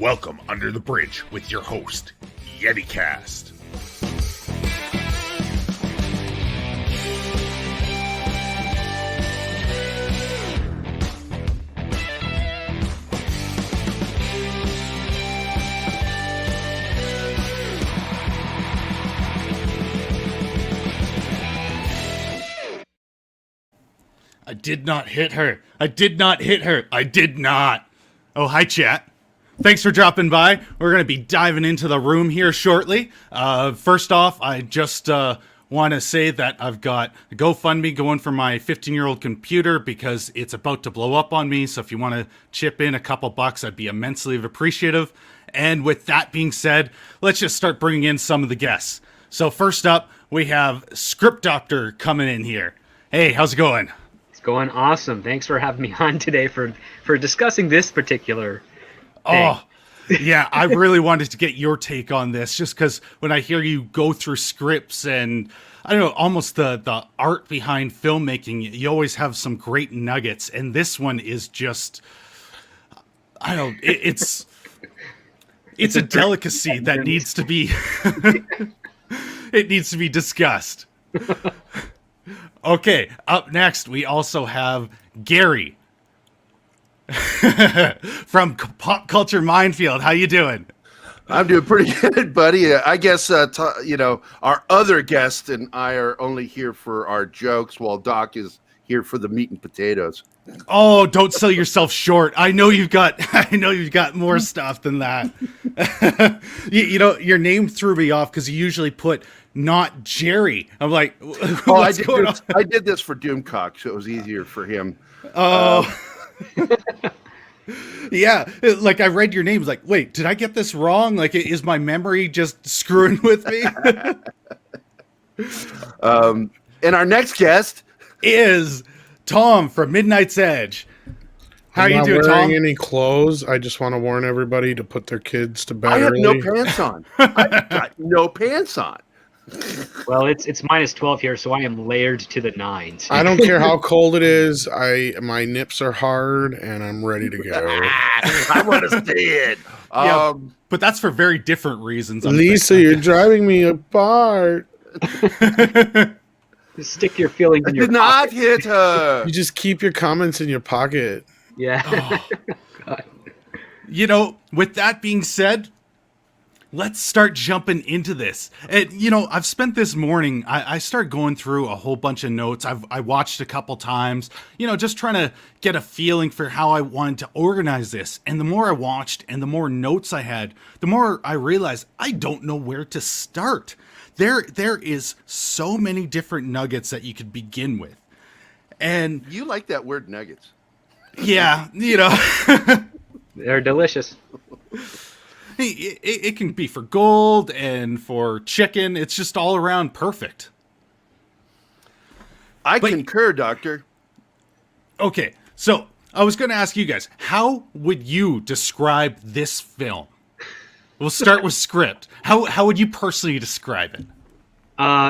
Welcome Under the Bridge with your host, Yeticast. I did not hit her. I did not hit her. I did not. Oh, hi, chat. Thanks for dropping by. We're going to be diving into the room here shortly. First off, I just want to say that I've got a GoFundMe going for my 15-year-old computer because it's about to blow up on me. So if you want to chip in a couple bucks, I'd be immensely appreciative. And with that being said, let's just start bringing in some of the guests. So first up, we have Script Doctor coming in here. Hey, how's it going? It's going awesome. Thanks for having me on today for discussing this particular thing. Oh, yeah, I really wanted to get your take on this just because when I hear you go through scripts and, I don't know, almost the art behind filmmaking, you always have some great nuggets. And this one is just, I don't know, it's a delicacy that needs to be, it needs to be discussed. Okay, up next, we also have Gary from Culture Minefield. How you doing? I'm doing pretty good, buddy. I guess, our other guest and I are only here for our jokes while Doc is here for the meat and potatoes. Oh, don't sell yourself short. I know you've got more stuff than that. you know, your name threw me off because you usually put not Jerry. I'm like, I did this for Doomcock, so it was easier for him. Oh. Yeah, like I read your name, like, wait, did I get this wrong? Like, is my memory just screwing with me? And our next guest is Tom from Midnight's Edge. How are you doing, Tom? I'm not wearing any clothes. I just want to warn everybody to put their kids to bed early. I have no pants on. I've got no pants on. Well, it's minus 12 here, so I am layered to the nines. I don't care how cold it is. My nips are hard, and I'm ready to go. I want to see it. Yeah, but that's for very different reasons. Lisa, you're driving me apart. Just stick your feelings in your did not pocket. hit her. You just keep your comments in your pocket. Yeah. Oh. You know, with that being said, let's start jumping into this. And, you know, I've spent this morning, I started going through a whole bunch of notes. I watched a couple times, you know, just trying to get a feeling for how I wanted to organize this. And the more I watched and the more notes I had, the more I realized I don't know where to start. There is so many different nuggets that you could begin with. And You like that word, nuggets. yeah, you know, They're delicious. it can be for gold and for chicken. It's just all around perfect. I concur, Doctor. Okay, so I was going to ask you guys, how would you describe this film? We'll start with script. How would you personally describe it?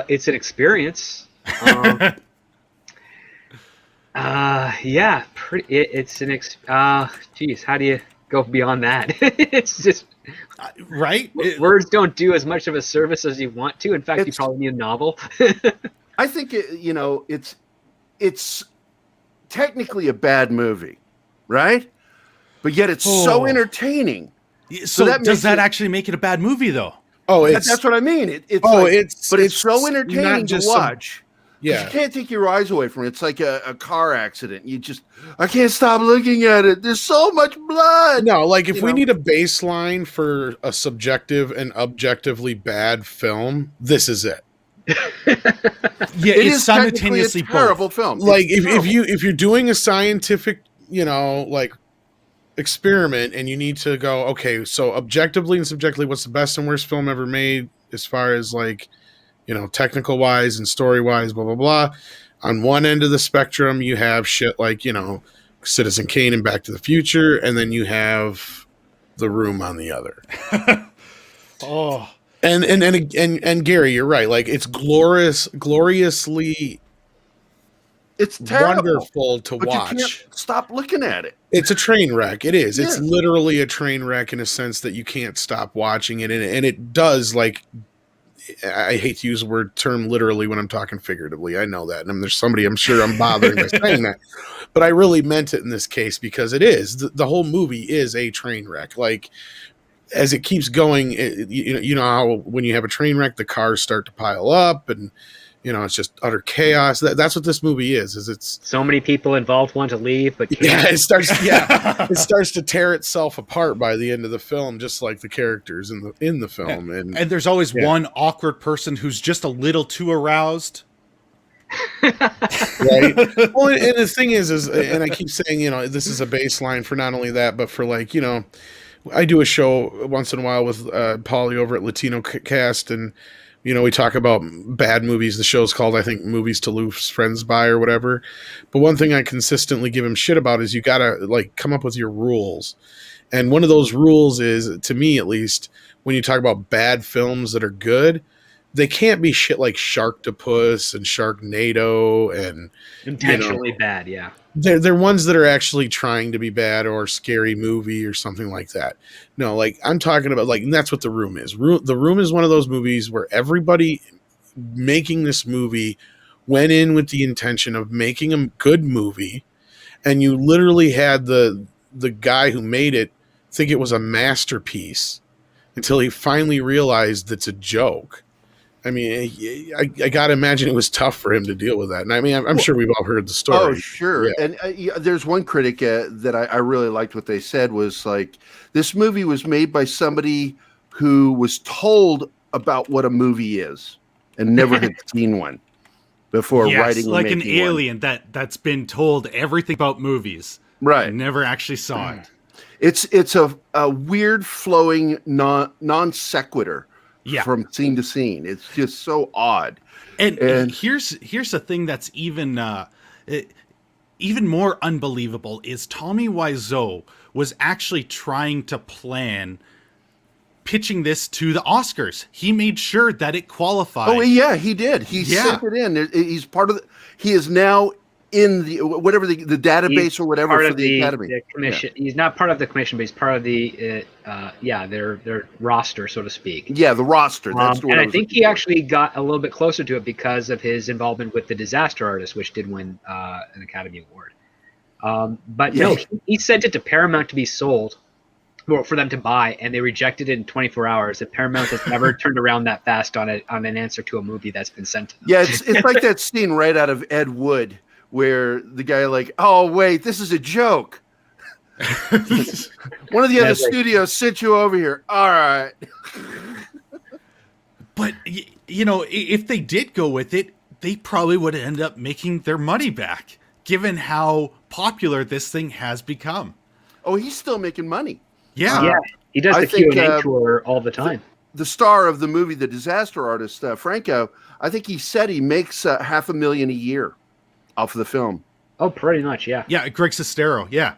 It's an experience. Yeah, it's an geez, how do you go beyond that? It's just Right? words don't do as much of a service as you want to. In fact, you probably need a novel. I think it's technically a bad movie, right? But yet it's so entertaining. So that does that makes it- actually make it a bad movie, though? Oh, That's what I mean. It's so entertaining not to just watch. Yeah. You can't take your eyes away from it. It's like a car accident. I can't stop looking at it. There's so much blood. No, like if we need a baseline for a subjective and objectively bad film, this is it. Yeah, It it's is simultaneously technically a terrible both. film. Like It's terrible. if you're doing a scientific, like experiment and you need to go, okay, so objectively and subjectively, what's the best and worst film ever made as far as like, technical wise and story wise, blah, blah, blah. On one end of the spectrum, you have shit like, Citizen Kane and Back to the Future. And then you have The Room on the other. Oh, And Gary, you're right. Like it's gloriously It's terrible. wonderful to But watch. you can't stop looking at it. It's a train wreck. It is. It's Yeah. literally a train wreck in a sense that you can't stop watching it, and it does, like, I hate to use the word term literally when I'm talking figuratively. I know that, and there's somebody I'm sure I'm bothering by saying that, but I really meant it in this case because it is. The whole movie is a train wreck. Like, as it keeps going, you know how when you have a train wreck, the cars start to pile up, and it's just utter chaos. That's what this movie is. It's So many people involved want to leave, but can't. yeah, it starts to tear itself apart by the end of the film, just like the characters in the film. And there's always one awkward person who's just a little too aroused. Right. Well, and the thing is, and I keep saying, this is a baseline for not only that, but for, like, I do a show once in a while with Paulie over at Latino Cast, and we talk about bad movies. The show's called, I think, Movies to Lose Friends By or whatever. But one thing I consistently give him shit about is you gotta, like, come up with your rules. And one of those rules is, to me at least, when you talk about bad films that are good, they can't be shit like Sharktopus and Sharknado and Intentionally bad, yeah. They're ones that are actually trying to be bad, or Scary Movie or something like that. No, like, I'm talking about, like, and that's what The Room is. The Room is one of those movies where everybody making this movie went in with the intention of making a good movie, and you literally had the guy who made it think it was a masterpiece until he finally realized it's a joke. I mean, I got to imagine it was tough for him to deal with that. And I mean, I'm sure we've all heard the story. Oh, sure. Yeah. And there's one critic that I really liked what they said was, like, this movie was made by somebody who was told about what a movie is and never had seen one before writing and like an making alien that's been told everything about movies. Right. And never actually saw it. It's a weird flowing non sequitur. Yeah. From scene to scene. It's just so odd. And here's the thing that's even more unbelievable is Tommy Wiseau was actually trying to plan pitching this to the Oscars. He made sure that it qualified. Oh yeah, he did. He sent it in. He's part of he is now in the whatever the database or whatever for the Academy. The commission. Yeah. He's not part of the commission, but he's part of the their roster, so to speak. Yeah, the roster. That's and I think he actually got a little bit closer to it because of his involvement with The Disaster Artist, which did win an Academy Award. But no, he sent it to Paramount to be sold, or for them to buy, and they rejected it in 24 hours. And Paramount has never turned around that fast on an answer to a movie that's been sent to them. Yeah, it's like that scene right out of Ed Wood, where the guy, like, oh wait, this is a joke. One of the other studios sent you over here. All right. But if they did go with it, they probably would end up making their money back, given how popular this thing has become. Oh, he's still making money. Yeah, he does the Q&A tour all the time. The star of the movie, The Disaster Artist, Franco, I think he said he makes $500,000 a year off of the film. Oh, pretty much, yeah. Yeah, Greg Sestero, yeah.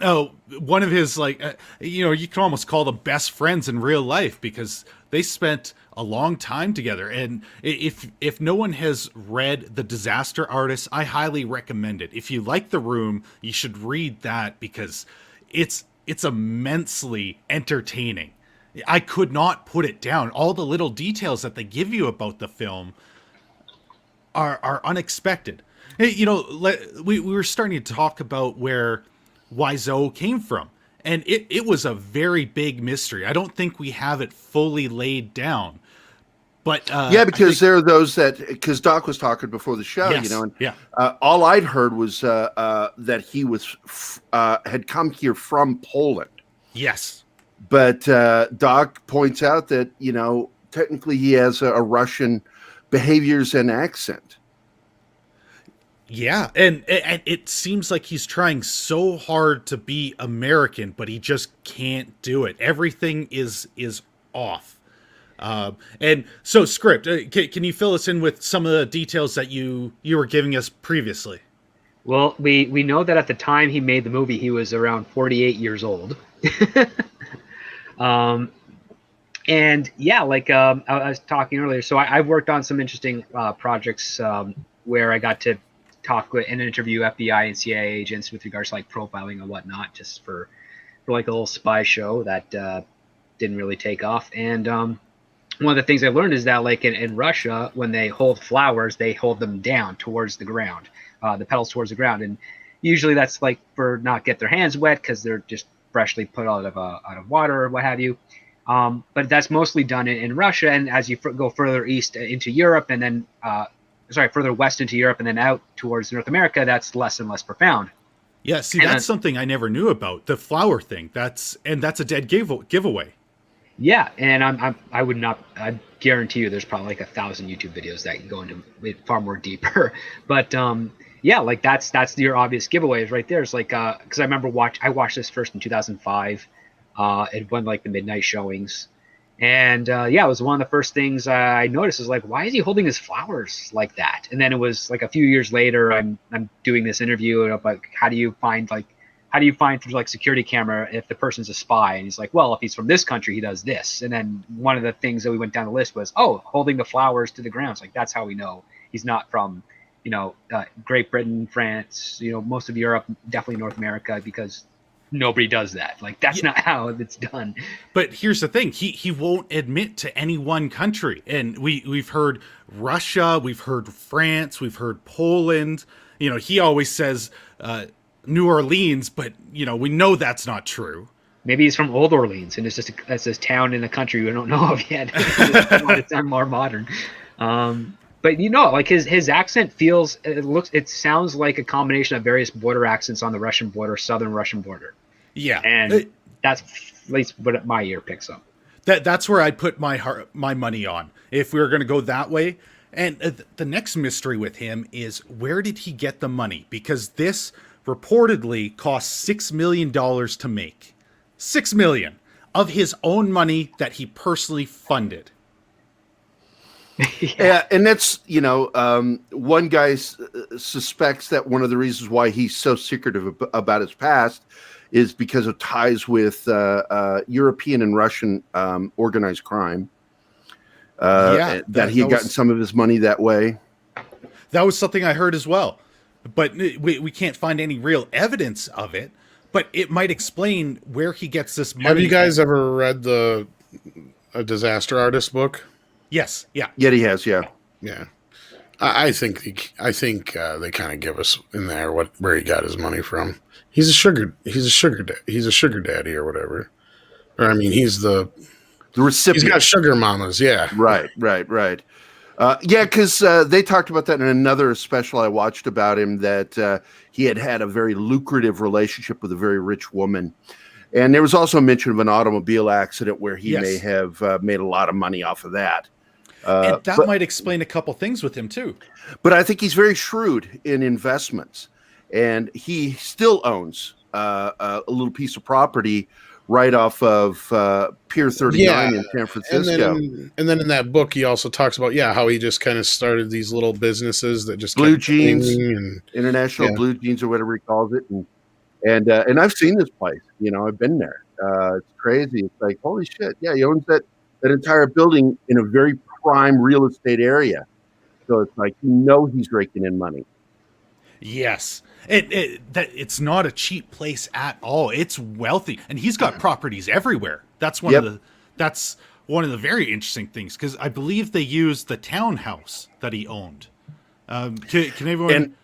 Oh, one of his, like, you can almost call them best friends in real life because they spent a long time together. And if no one has read The Disaster Artist, I highly recommend it. If you like The Room, you should read that because it's immensely entertaining. I could not put it down. All the little details that they give you about the film are unexpected. Hey, we were starting to talk about where Wiseau came from, and it was a very big mystery. I don't think we have it fully laid down. But because there are those because Doc was talking before the show, all I'd heard was that he was had come here from Poland. Yes, but Doc points out that technically he has a Russian behaviors and accent. Yeah, and it seems like he's trying so hard to be American, but he just can't do it. Everything is off. And so, Script, can you fill us in with some of the details that you were giving us previously? Well, we know that at the time he made the movie, he was around 48 years old. And yeah, like I was talking earlier, so I've worked on some interesting projects where I got to talk with and interview FBI and CIA agents with regards to like profiling and whatnot, just for like a little spy show that didn't really take off. And one of the things I learned is that like in Russia, when they hold flowers, they hold them down towards the ground, the petals towards the ground, and usually that's like for not get their hands wet because they're just freshly put out of water or what have you. But that's mostly done in Russia, and as you go further east into Europe, and then further west into Europe, and then out towards North America, that's less and less profound. Yeah, see, that's something I never knew about, the flower thing. That's a dead giveaway. Yeah, and I guarantee you there's probably like 1,000 YouTube videos that can go into it far more deeper. But yeah, like that's your obvious giveaways right there. It's like because I remember I watched this first in 2005. It won like the midnight showings, and yeah, it was one of the first things I noticed is like, why is he holding his flowers like that? And then it was like a few years later, I'm doing this interview about how do you find through like security camera if the person's a spy, and he's like, well, if he's from this country, he does this. And then one of the things that we went down the list was, holding the flowers to the ground. It's like, that's how we know he's not from Great Britain, France, most of Europe, definitely North America, because nobody does that. Like, that's not how it's done. But here's the thing: he won't admit to any one country, and we've heard Russia, we've heard France, we've heard Poland. He always says New Orleans, but we know that's not true. Maybe he's from Old Orleans, and it's just a town in the country we don't know of yet. It's more modern. But like his accent it sounds like a combination of various border accents on the Russian border, southern Russian border. Yeah, and that's at least what my ear picks up. That's where I put my money on if we were going to go that way. And the next mystery with him is, where did he get the money? Because this reportedly cost $6 million to make. $6 million of his own money that he personally funded. Yeah, and that's one guy suspects that one of the reasons why he's so secretive about his past is because of ties with European and Russian organized crime. That he had gotten some of his money that way. That was something I heard as well, but we can't find any real evidence of it. But it might explain where he gets this money. Have you guys ever read a Disaster Artist book? Yes. Yeah. Yeti has. Yeah. Yeah. I think they kind of give us in there where he got his money from. He's a sugar daddy or whatever. Or I mean, he's the recipient. He's got sugar mamas. Yeah. Right. Yeah, because they talked about that in another special I watched about him, that he had a very lucrative relationship with a very rich woman. And there was also a mention of an automobile accident where he may have made a lot of money off of that. And that might explain a couple things with him, too. But I think he's very shrewd in investments. And he still owns a little piece of property right off of Pier 39 in San Francisco. And then in that book, he also talks about, how he just kind of started these little businesses that just Blue Jeans, International Blue Jeans or whatever he calls it. And I've seen this place. I've been there. It's crazy. It's like, holy shit. Yeah, he owns that entire building in a very prime real estate area. So it's like, he's raking in money. Yes. It's not a cheap place at all. It's wealthy, and he's got properties everywhere. That's one of the very interesting things, because I believe they used the townhouse that he owned. Can everyone?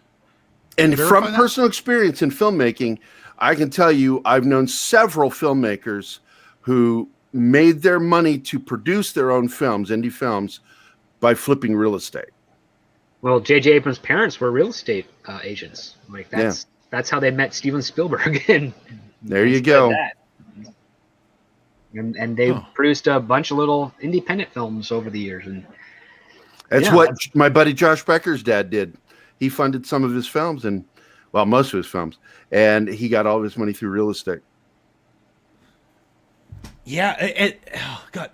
And from personal experience in filmmaking, I can tell you I've known several filmmakers who made their money to produce their own films, indie films, by flipping real estate. Well, J.J. Abrams' parents were real estate agents. Like that's how they met Steven Spielberg. And there you go. And they produced a bunch of little independent films over the years. And that's what my buddy Josh Becker's dad did. He funded some of his films, most of his films, and he got all of his money through real estate. Yeah,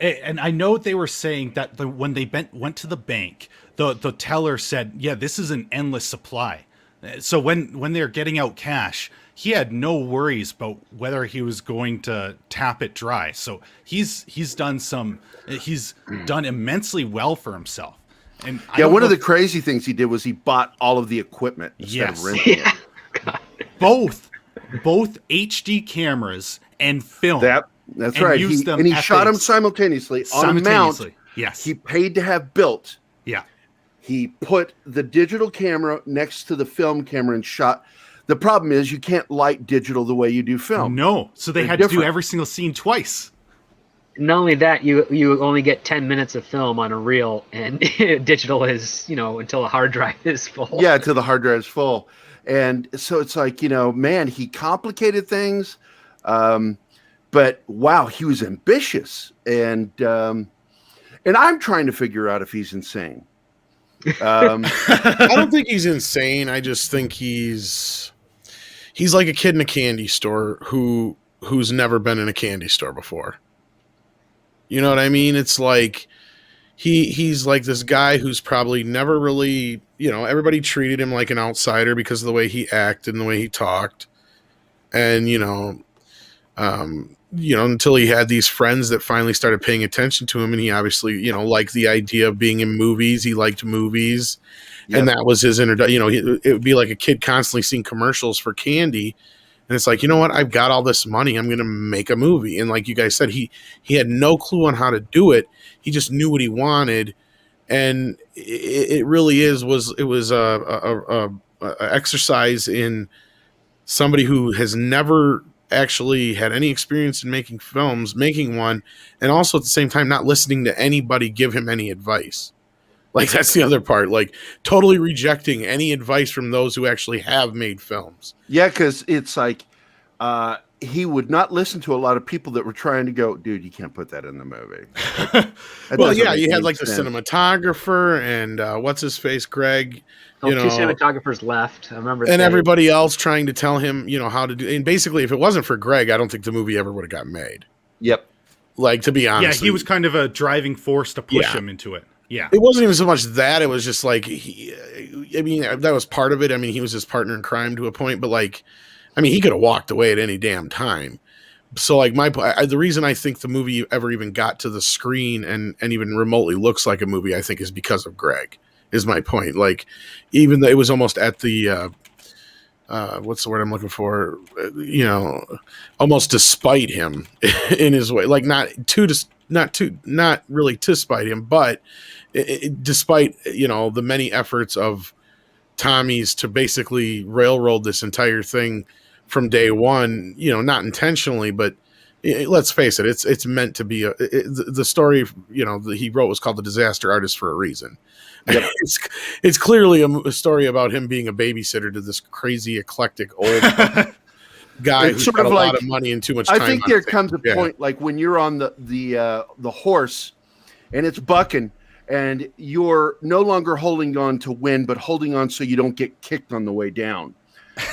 and I know they were saying that when they went to the bank, the teller said, "Yeah, this is an endless supply." So when they're getting out cash, he had no worries about whether he was going to tap it dry. So he's done immensely well for himself. And Yeah, one of the crazy things he did was he bought all of the equipment instead of renting it. God. both HD cameras and film. That's and right. used them He at shot the- them simultaneously on a mount. Yes. He paid to have built. Yeah. He put the digital camera next to the film camera and shot. The problem is you can't light digital the way you do film. No. So they They're had to do different. every single scene twice. Not only that, you only get 10 minutes of film on a reel, and digital is, until a hard drive is full. Yeah, till the hard drive is full. And so it's like, man, he complicated things. But wow, he was ambitious. And I'm trying to figure out if he's insane. I don't think he's insane. I just think he's like a kid in a candy store who's never been in a candy store before. You know what I mean? It's like he's like this guy who's probably never really, everybody treated him like an outsider because of the way he acted and the way he talked. And, until he had these friends that finally started paying attention to him, and he obviously, liked the idea of being in movies. He liked movies. Yep. And that was his introduction. It would be like a kid constantly seeing commercials for candy. And it's like, you know what? I've got all this money. I'm going to make a movie. And like you guys said, he had no clue on how to do it. He just knew what he wanted. And it really was a exercise in somebody who has never actually had any experience in making films, making one, and also at the same time not listening to anybody give him any advice. Like, that's the other part, like totally rejecting any advice from those who actually have made films. Yeah, because it's like he would not listen to a lot of people that were trying to go, dude, you can't put that in the movie. Well, yeah, you had like the cinematographer and what's his face, Greg. Two cinematographers left. I remember. And everybody else trying to tell him, how to do. And basically, if it wasn't for Greg, I don't think the movie ever would have got made. Yep. Like, to be honest. Yeah, he was kind of a driving force to push him into it. Yeah. It wasn't even so much that. It was just like, that was part of it. I mean, he was his partner in crime to a point, but like, he could have walked away at any damn time. So like the reason I think the movie ever even got to the screen and even remotely looks like a movie, I think, is because of Greg, is my point. Like, even though it was almost at the, what's the word I'm looking for? Almost despite him in his way, like not really to spite him, but despite, the many efforts of Tommy's to basically railroad this entire thing from day one, not intentionally, but let's face it, it's meant to be the story, that he wrote was called The Disaster Artist for a reason. Yep. It's clearly a story about him being a babysitter to this crazy eclectic old guy who's got a lot of money and too much time. I think there comes a point, like when you're on the horse and it's bucking and you're no longer holding on to win, but holding on so you don't get kicked on the way down.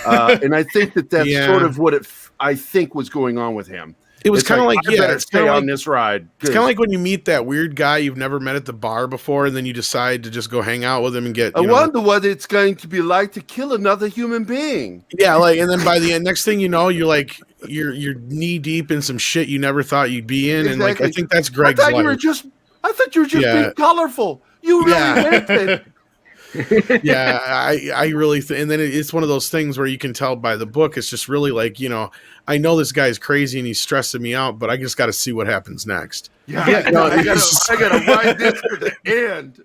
And I think that's sort of what I think was going on with him. It was kind of like, I better stay on this ride. It's kind of like when you meet that weird guy you've never met at the bar before, and then you decide to just go hang out with him and get. I wonder what it's going to be like to kill another human being. Yeah, like, and then by the end, next thing you know, you're like you're knee deep in some shit you never thought you'd be in, and like I think that's Greg's life. I thought you were just being colorful. You really meant it. Yeah, I really and then it's one of those things where you can tell by the book. It's just really like, I know this guy's crazy and he's stressing me out, but I just got to see what happens next. Yeah, I gotta ride this to the end.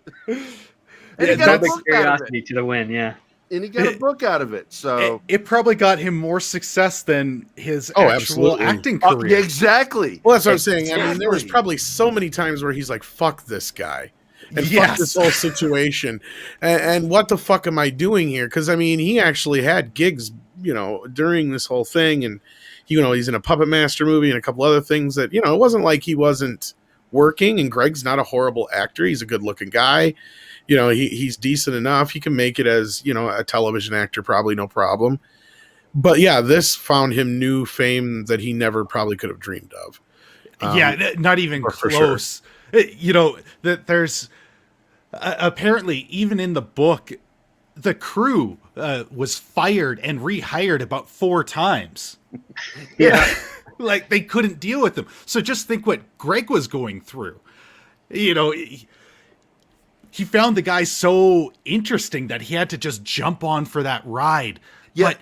And he got a book out of it. To the win, yeah. And he got a book out of it. So it probably got him more success than his actual acting career. Yeah, exactly. Well, that's what I'm saying. I mean, there was probably so many times where he's like, "Fuck this guy." And fuck this whole situation, and what the fuck am I doing here? Because he actually had gigs, during this whole thing, and he's in a Puppet Master movie and a couple other things that it wasn't like he wasn't working. And Greg's not a horrible actor; he's a good-looking guy. He's decent enough. He can make it as a television actor, probably no problem. But yeah, this found him new fame that he never probably could have dreamed of. Not even close. Sure. That there's apparently, even in the book, the crew was fired and rehired about 4 times. Yeah. Like they couldn't deal with them. So just think what Greg was going through. he found the guy so interesting that he had to just jump on for that ride. Yeah.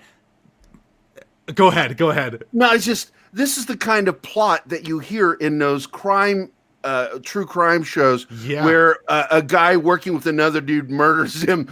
But go ahead. No, it's just this is the kind of plot that you hear in those true crime shows Yeah. where a guy working with another dude murders him.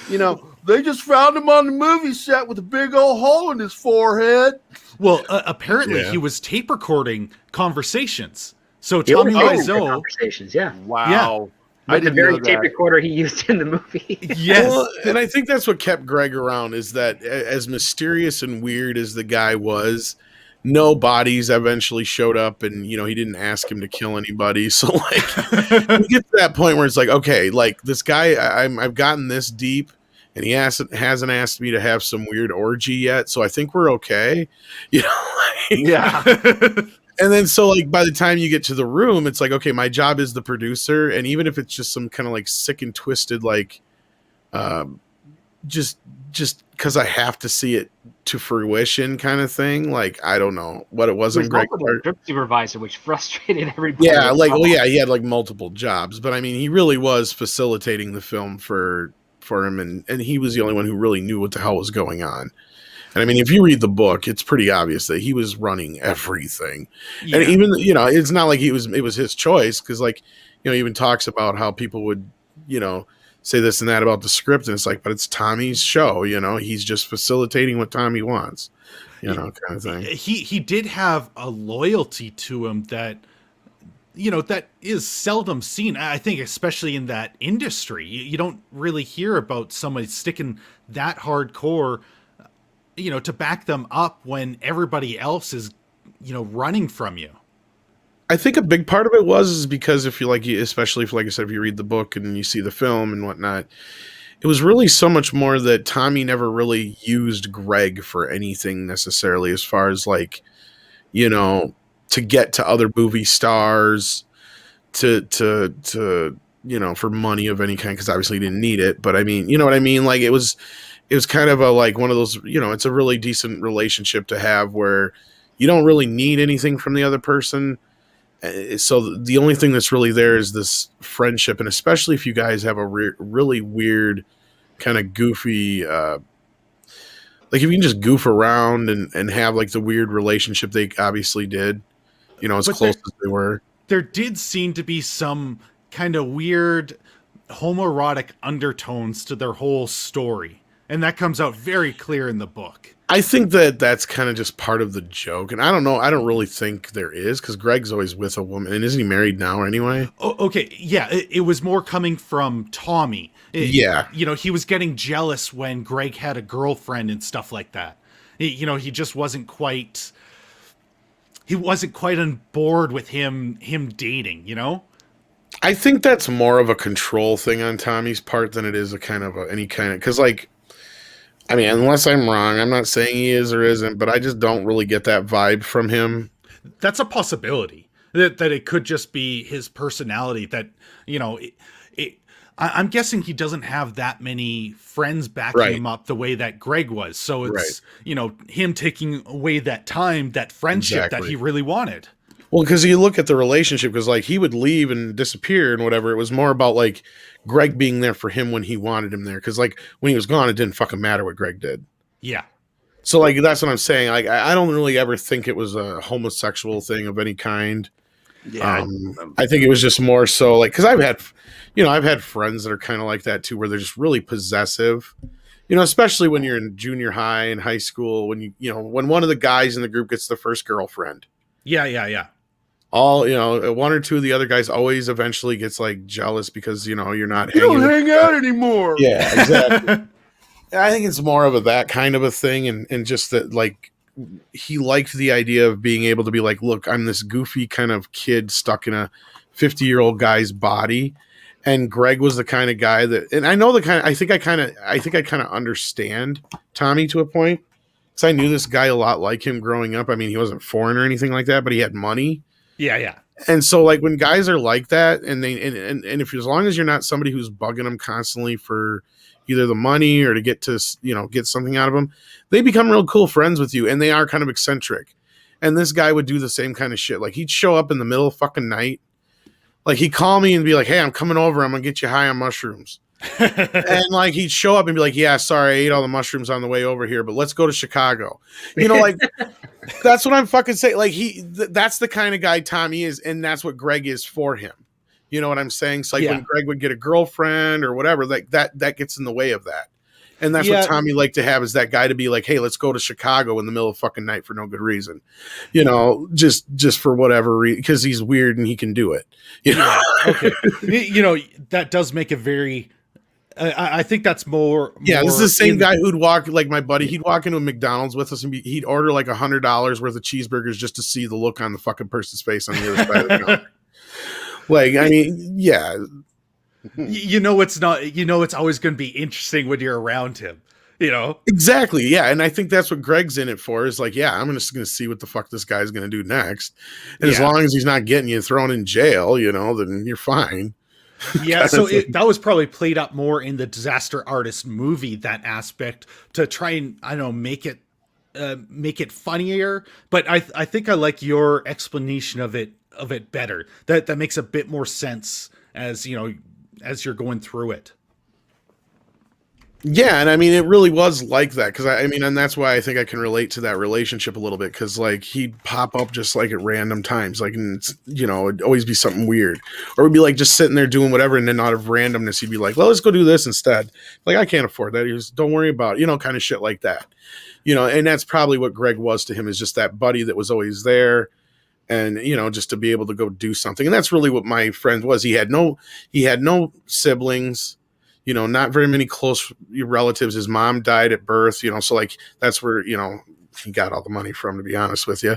They just found him on the movie set with a big old hole in his forehead. Well, apparently Yeah. he was tape recording conversations. So He Tommy always recorded Wiseau, conversations, yeah. Wow. I With the didn't very know tape that. recorder he used in the movie. yes, Well, and I think that's what kept Greg around, is that as mysterious and weird as the guy was, no bodies eventually showed up, and he didn't ask him to kill anybody. So like, you get to that point where it's like, okay, like this guy, I've gotten this deep, and he hasn't asked me to have some weird orgy yet, so I think we're okay. Yeah. And then so like by the time you get to the room, it's like, okay, my job is the producer, and even if it's just some kind of like sick and twisted, like just because I have to see it to fruition kind of thing, like I don't know what it was He on was Greg. also the drip supervisor, which frustrated everybody. Yeah, like he had like multiple jobs, but I mean he really was facilitating the film for him, and he was the only one who really knew what the hell was going on. And I mean, if you read the book, it's pretty obvious that he was running everything. yeah. And even, it's not like it was his choice, because like, he even talks about how people would, say this and that about the script, and it's like, but it's Tommy's show, he's just facilitating what Tommy wants, kind of thing. He did have a loyalty to him that that is seldom seen. I think, especially in that industry, you don't really hear about somebody sticking that hardcore, to back them up when everybody else is, running from you. I think a big part of it is because if you especially if, like I said, if you read the book and you see the film and whatnot, it was really so much more that Tommy never really used Greg for anything necessarily, as far as like, to get to other movie stars, to for money of any kind, because obviously he didn't need it. But I mean, you know what I mean? Like it was kind of like one of those, it's a really decent relationship to have where you don't really need anything from the other person. So the only thing that's really there is this friendship, and especially if you guys have a really weird, kind of goofy, like if you can just goof around and have like the weird relationship they obviously did, as But close as they were. There did seem to be some kind of weird homoerotic undertones to their whole story, and that comes out very clear in the book. I think that's kind of just part of the joke, and I don't know. I don't really think there is, because Greg's always with a woman, and isn't he married now anyway? Oh, okay, yeah, it was more coming from Tommy. Yeah. He was getting jealous when Greg had a girlfriend and stuff like that. He just wasn't quite. He wasn't quite on board with him dating. I think that's more of a control thing on Tommy's part than it is any kind of, because like, I mean, unless I'm wrong, I'm not saying he is or isn't, but I just don't really get that vibe from him. That's a possibility. That it could just be his personality. That I'm guessing he doesn't have that many friends backing him up the way that Greg was. So it's him taking away that time, that friendship that he really wanted. Well, because you look at the relationship, because like he would leave and disappear and whatever. It was more about like Greg being there for him when he wanted him there. Because like when he was gone, it didn't fucking matter what Greg did. Yeah. So like that's what I'm saying. Like I don't really ever think it was a homosexual thing of any kind. Yeah. I think it was just more so like, because I've had friends that are kind of like that too, where they're just really possessive. Especially when you're in junior high and high school, when when one of the guys in the group gets the first girlfriend. Yeah. All one or two of the other guys always eventually gets like jealous because you're not You don't hanging hang out anymore. Yeah, exactly. I think it's more of that kind of a thing, and just that like he liked the idea of being able to be like, look, I'm this goofy kind of kid stuck in a 50-year-old guy's body. And Greg was the kind of guy that, and I know the kind of, I think I kind of understand Tommy to a point, because I knew this guy a lot like him growing up. I mean, he wasn't foreign or anything like that, but he had money. Yeah. And so like when guys are like that, and they, and if, as long as you're not somebody who's bugging them constantly for either the money or to get to, get something out of them, they become real cool friends with you, and they are kind of eccentric. And this guy would do the same kind of shit. Like he'd show up in the middle of fucking night, Like he'd call me and be like, "Hey, I'm coming over. I'm gonna get you high on mushrooms." And like he'd show up and be like, "Yeah, sorry, I ate all the mushrooms on the way over here, but let's go to Chicago." You know, like that's what I'm fucking saying. Like that's the kind of guy Tommy is, and that's what Greg is for him. You know what I'm saying? So like when Greg would get a girlfriend or whatever, like that gets in the way of that. And that's what Tommy liked to have, is that guy to be like, "Hey, let's go to Chicago in the middle of fucking night for no good reason," you know, just for whatever reason, because he's weird and he can do it. You know? Okay. You know, that does make a very. I think that's more. Yeah, this is the same guy who'd walk, like my buddy. He'd walk into a McDonald's with us and he'd order like $100 worth of cheeseburgers just to see the look on the fucking person's face on the other side of the counter. Like, I mean, yeah. You know, it's not. You know, it's always going to be interesting when you're around him. You know, exactly. Yeah, and I think that's what Greg's in it for. Is like, yeah, I'm just going to see what the fuck this guy's going to do next, and as long as he's not getting you thrown in jail, you know, then you're fine. Yeah, so that was probably played up more in the Disaster Artist movie, that aspect, to try and, I don't know, make it funnier. But I think I like your explanation of it better. That makes a bit more sense as, you know, as you're going through it. Yeah, and I mean, it really was like that, because I mean, and that's why I think I can relate to that relationship a little bit, because like he'd pop up just like at random times, like, and it's, you know, it'd always be something weird, or it'd be like just sitting there doing whatever, and then out of randomness he'd be like, "Well, let's go do this instead." Like, I can't afford that. He was, "Don't worry about it," you know, kind of shit like that, you know. And that's probably what Greg was to him, is just that buddy that was always there, and you know, just to be able to go do something. And that's really what my friend was. He had no siblings. You know, not very many close relatives. His mom died at birth, you know, so like that's where, you know, he got all the money from, to be honest with you.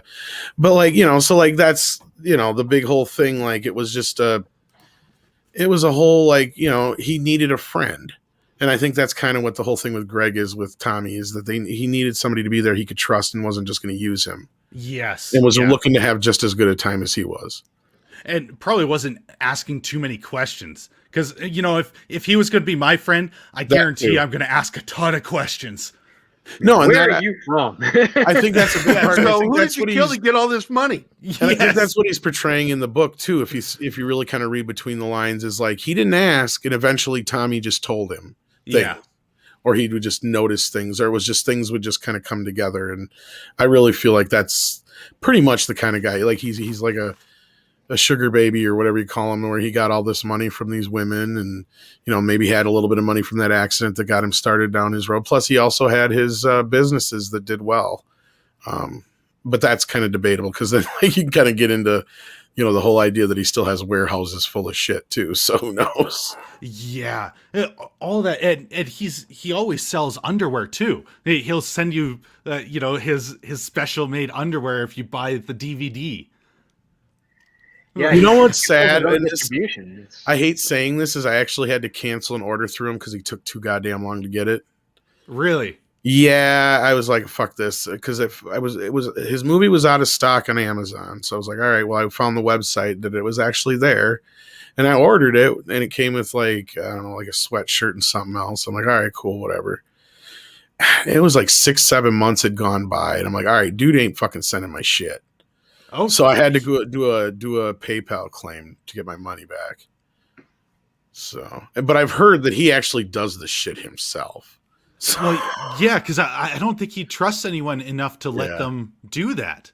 But like, you know, so like that's, you know, the big whole thing, like it was a whole, like, you know, he needed a friend. And I think that's kind of what the whole thing with Greg is with Tommy, is that he needed somebody to be there he could trust and wasn't just going to use him. Yes. And was looking to have just as good a time as he was. And probably wasn't asking too many questions. Because, you know, if he was going to be my friend, I guarantee I'm going to ask a ton of questions. No, and where are you from? I think that's a big part. So who did you kill to get all this money? And I think that's what he's portraying in the book too. If you really kind of read between the lines, is like he didn't ask, and eventually Tommy just told him things, or he would just notice things, or it was just things would just kind of come together. And I really feel like that's pretty much the kind of guy. Like he's like a sugar baby, or whatever you call him, where he got all this money from these women, and, you know, maybe had a little bit of money from that accident that got him started down his road. Plus he also had his businesses that did well. But that's kind of debatable, because then like, you can kind of get into, you know, the whole idea that he still has warehouses full of shit too. So who knows? Yeah, all that, and he always sells underwear too. He'll send you, you know, his special made underwear if you buy the DVD. Yeah, you know what's sad? Distribution. I hate saying this, is I actually had to cancel an order through him because he took too goddamn long to get it. Really? Yeah, I was like, fuck this, because his movie was out of stock on Amazon, so I was like, all right, well, I found the website that it was actually there, and I ordered it, and it came with like, I don't know, like a sweatshirt and something else. I'm like, all right, cool, whatever. It was like 6-7 months had gone by, and I'm like, all right, dude ain't fucking sending my shit. Oh, so I had to go do a PayPal claim to get my money back. So, but I've heard that he actually does the shit himself. So, well, yeah, because I don't think he trusts anyone enough to let them do that.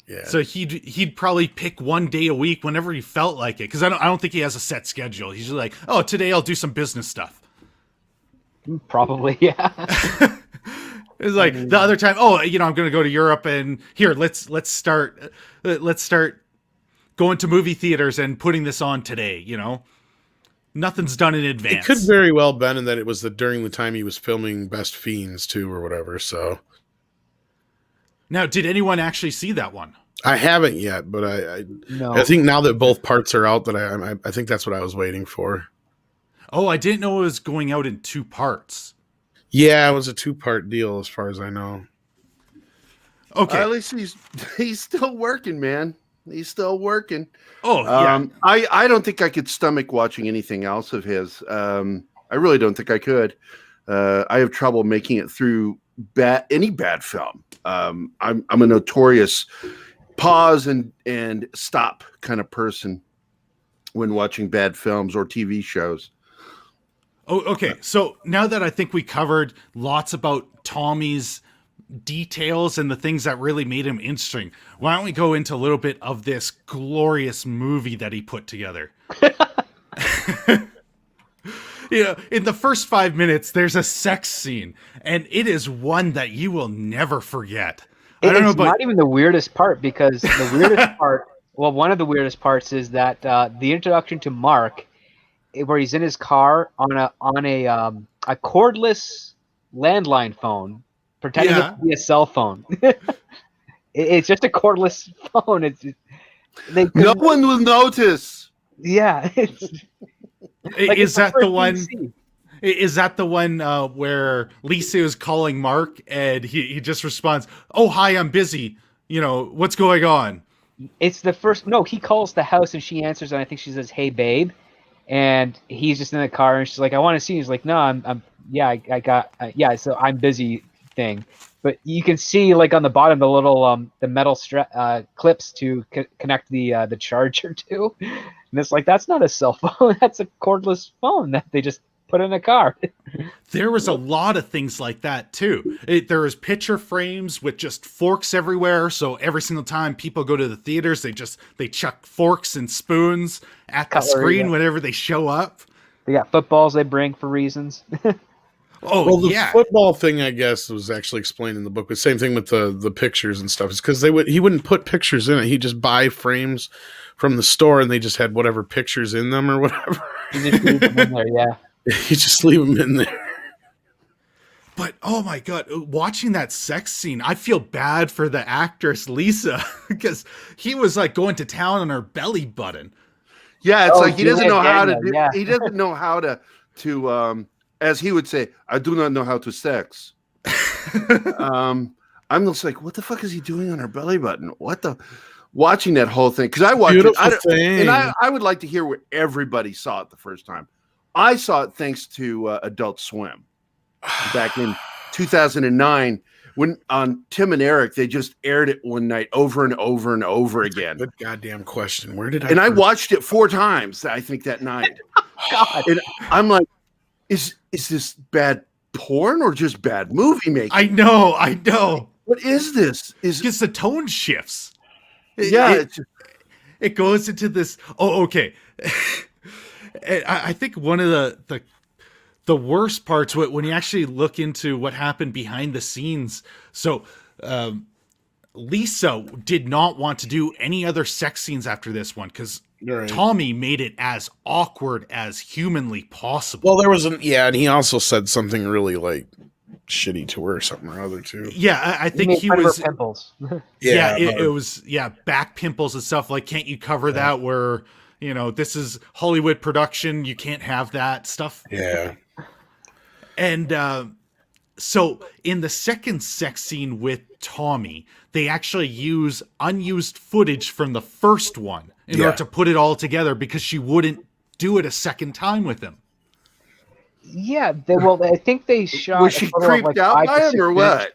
Yeah. So he'd probably pick one day a week whenever he felt like it. Because I don't think he has a set schedule. He's just like, oh, today I'll do some business stuff. Probably, yeah. It's like the other time, oh, you know, I'm going to go to Europe, and here, let's start going to movie theaters and putting this on today. You know, nothing's done in advance. It could very well been in that it was during the time he was filming Best Fiends too, or whatever. So now, did anyone actually see that one? I haven't yet, but I think now that both parts are out, that I think that's what I was waiting for. Oh, I didn't know it was going out in 2 parts. Yeah, it was a 2-part deal, as far as I know. Okay, at least he's still working, man. He's still working. Oh, yeah. I don't think I could stomach watching anything else of his. I really don't think I could. I have trouble making it through any bad film. I'm a notorious pause and stop kind of person. when watching bad films or TV shows. Oh, okay. So now that I think we covered lots about Tommy's details and the things that really made him interesting, why don't we go into a little bit of this glorious movie that he put together? In the first 5 minutes, there's a sex scene, and it is one that you will never forget. I don't know, It's but not even the weirdest part, because the weirdest part, well, one of the weirdest parts is that the introduction to Mark, where he's in his car on a cordless landline phone, pretending it to be a cell phone. It's just a cordless phone. No one will notice. Yeah. Is that the one? Is that the one where Lisa is calling Mark and he just responds, "Oh, hi, I'm busy. What's going on?" It's the first. No, he calls the house and she answers, and I think she says, "Hey, babe," and he's just in the car and she's like, "I want to see you." He's like, "No, I got so I'm busy thing." But you can see like on the bottom the little the metal clips to connect the charger to, and it's like, that's not a cell phone, that's a cordless phone that they just put in a car. There was a lot of things like that too. There was picture frames with just forks everywhere, so every single time people go to the theaters, they chuck forks and spoons at the screen whenever they show up. They got footballs they bring for reasons. Oh, well, the yeah. football thing, I guess, was actually explained in the book. The same thing with the pictures and stuff. It's because he wouldn't put pictures in it. He'd just buy frames from the store, and they just had whatever pictures in them or whatever. You just leave them in there, yeah. You just leave them in there. But oh my god, watching that sex scene, I feel bad for the actress Lisa because he was like going to town on her belly button. Yeah, it's like he doesn't know how to do. Yeah. He doesn't know how to as he would say, I do not know how to sex. I'm just like, what the fuck is he doing on her belly button? Watching that whole thing, because I watched it, and I would like to hear where everybody saw it the first time. I saw it thanks to Adult Swim back in 2009 when on Tim and Eric they just aired it one night over and over and over again. Good goddamn question. Where did I? And I watched it 4 times. I think that night. God. And I'm like, is this bad porn or just bad movie making? I know. What is this? It's the tone shifts. It goes into this. Oh, okay. I think one of the worst parts when you actually look into what happened behind the scenes. So Lisa did not want to do any other sex scenes after this one because Tommy made it as awkward as humanly possible. Well, there was and he also said something really like shitty to her or something or other too. Yeah, I think he was pimples. It was back pimples and stuff. Like, can't you cover that where this is Hollywood production, you can't have that stuff. Yeah. And so in the second sex scene with Tommy, they actually use unused footage from the first one in order to put it all together because she wouldn't do it a second time with him. Yeah, I think they shot. Was she creeped out by him or what?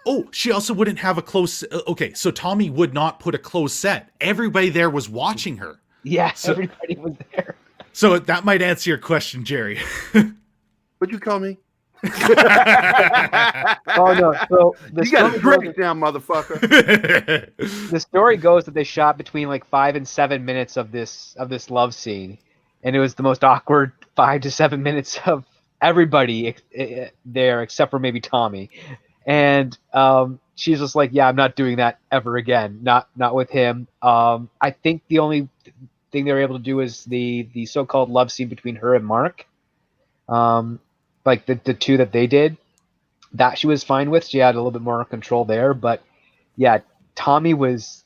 Oh, she also wouldn't have a close. Okay, so Tommy would not put a closed set. Everybody there was watching her. Yeah, everybody was there. So that might answer your question, Jerry. What'd you call me? Oh no! So you got to break it down, motherfucker. The story goes that they shot between like 5 and 7 minutes of this love scene, and it was the most awkward 5 to 7 minutes of everybody there except for maybe Tommy. And she's just like, "Yeah, I'm not doing that ever again. Not with him." I think the only thing they were able to do is the so-called love scene between her and Mark. Like the two that they did, that she was fine with. She had a little bit more control there. But yeah, Tommy was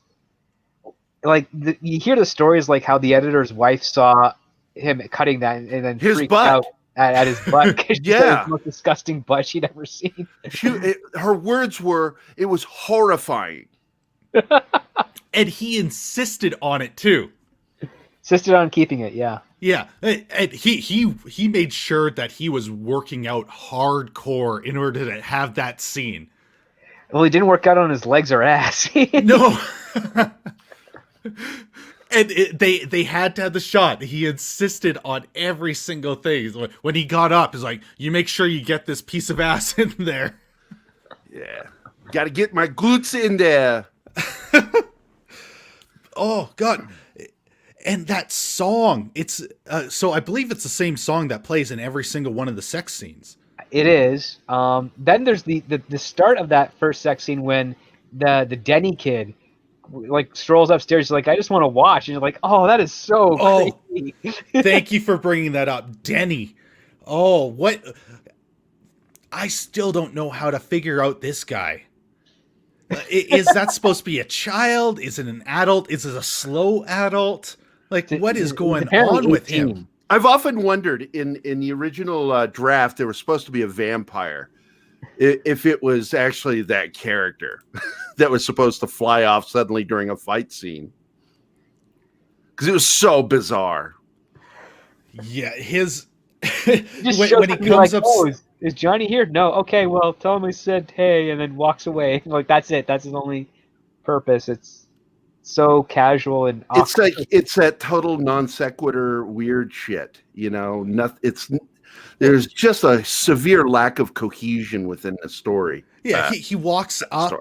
like, you hear the stories like how the editor's wife saw him cutting that and then his freaked butt. out at his butt because she said it was the most disgusting butt she'd ever seen. Her words were, it was horrifying. And he insisted on it too. Insisted on keeping it, yeah. Yeah, and he made sure that he was working out hardcore in order to have that scene. Well, he didn't work out on his legs or ass. No. And they had to have the shot. He insisted on every single thing. When he got up, he's like, "You make sure you get this piece of ass in there." Yeah. Got to get my glutes in there. Oh God! And that song, it's so I believe it's the same song that plays in every single one of the sex scenes. It is. Then there's the start of that first sex scene when the Denny kid like strolls upstairs. He's like, I just want to watch. And you're like, oh, that is so creepy. Thank you for bringing that up, Denny. Oh, what? I still don't know how to figure out this guy. Is that supposed to be a child? Is it an adult? Is it a slow adult? Like, what is going on with him? I've often wondered in the original draft, there was supposed to be a vampire. If it was actually that character that was supposed to fly off suddenly during a fight scene. Because it was so bizarre. Yeah, his... when he comes up... Oh, is Johnny here? No. Okay, well, tell him I said hey, and then walks away. Like, that's it. That's his only purpose. It's so casual and awkward. It's like, it's that total non sequitur weird shit. You know, there's just a severe lack of cohesion within the story. Yeah, he walks up.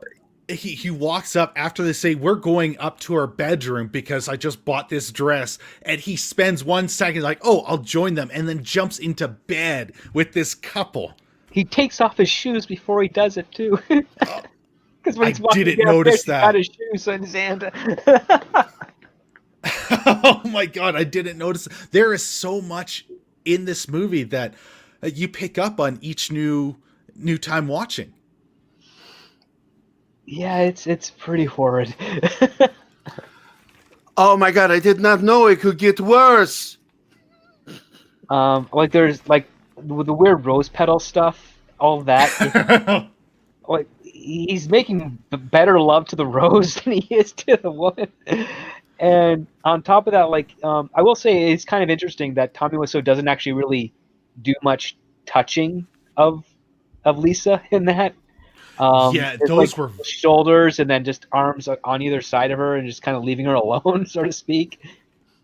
He walks up after they say, we're going up to our bedroom because I just bought this dress. And he spends 1 second like, oh, I'll join them. And then jumps into bed with this couple. He takes off his shoes before he does it, too. Because when he's walking didn't notice that. He's got his shoes in his hand. Oh, my God. I didn't notice. There is so much in this movie that you pick up on each new time watching. Yeah, it's pretty horrid. Oh my God, I did not know it could get worse. Like there's like the weird rose petal stuff, all of that. Like he's making better love to the rose than he is to the woman. And on top of that, like I will say it's kind of interesting that Tommy Wiseau doesn't actually really do much touching of Lisa in that. Yeah, those like were shoulders and then just arms on either side of her and just kind of leaving her alone, so to speak,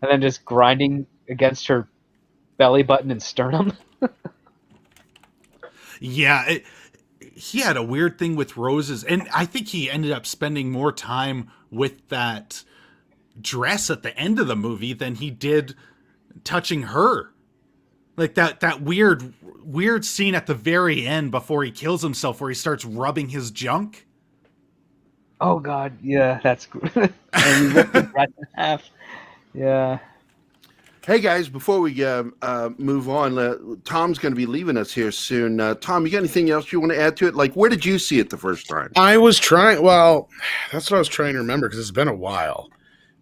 and then just grinding against her belly button and sternum. Yeah, he had a weird thing with roses, and I think he ended up spending more time with that dress at the end of the movie than he did touching her. Like that weird scene at the very end before he kills himself where he starts rubbing his junk. Oh God, yeah, that's good. And he ripped the dress in half. Yeah. Hey guys, before we move on, Tom's going to be leaving us here soon. Tom, you got anything else you want to add to it? Like, where did you see it the first time? Well, that's what I was trying to remember because it's been a while.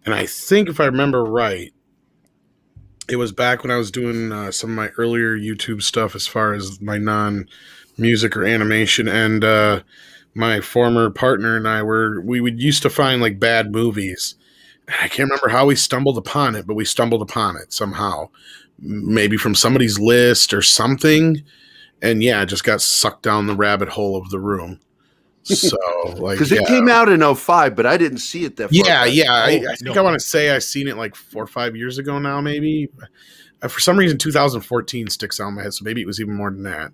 And I think if I remember right, it was back when I was doing some of my earlier YouTube stuff as far as my non-music or animation. And my former partner and I we would used to find like bad movies. I can't remember how we stumbled upon it, but we stumbled upon it somehow. Maybe from somebody's list or something. And yeah, just got sucked down the rabbit hole of the room. So, like, because it came out in 2005, but I didn't see it that far. I think I want to say I've seen it like 4 or 5 years ago now, maybe. For some reason, 2014 sticks out in my head, so maybe it was even more than that.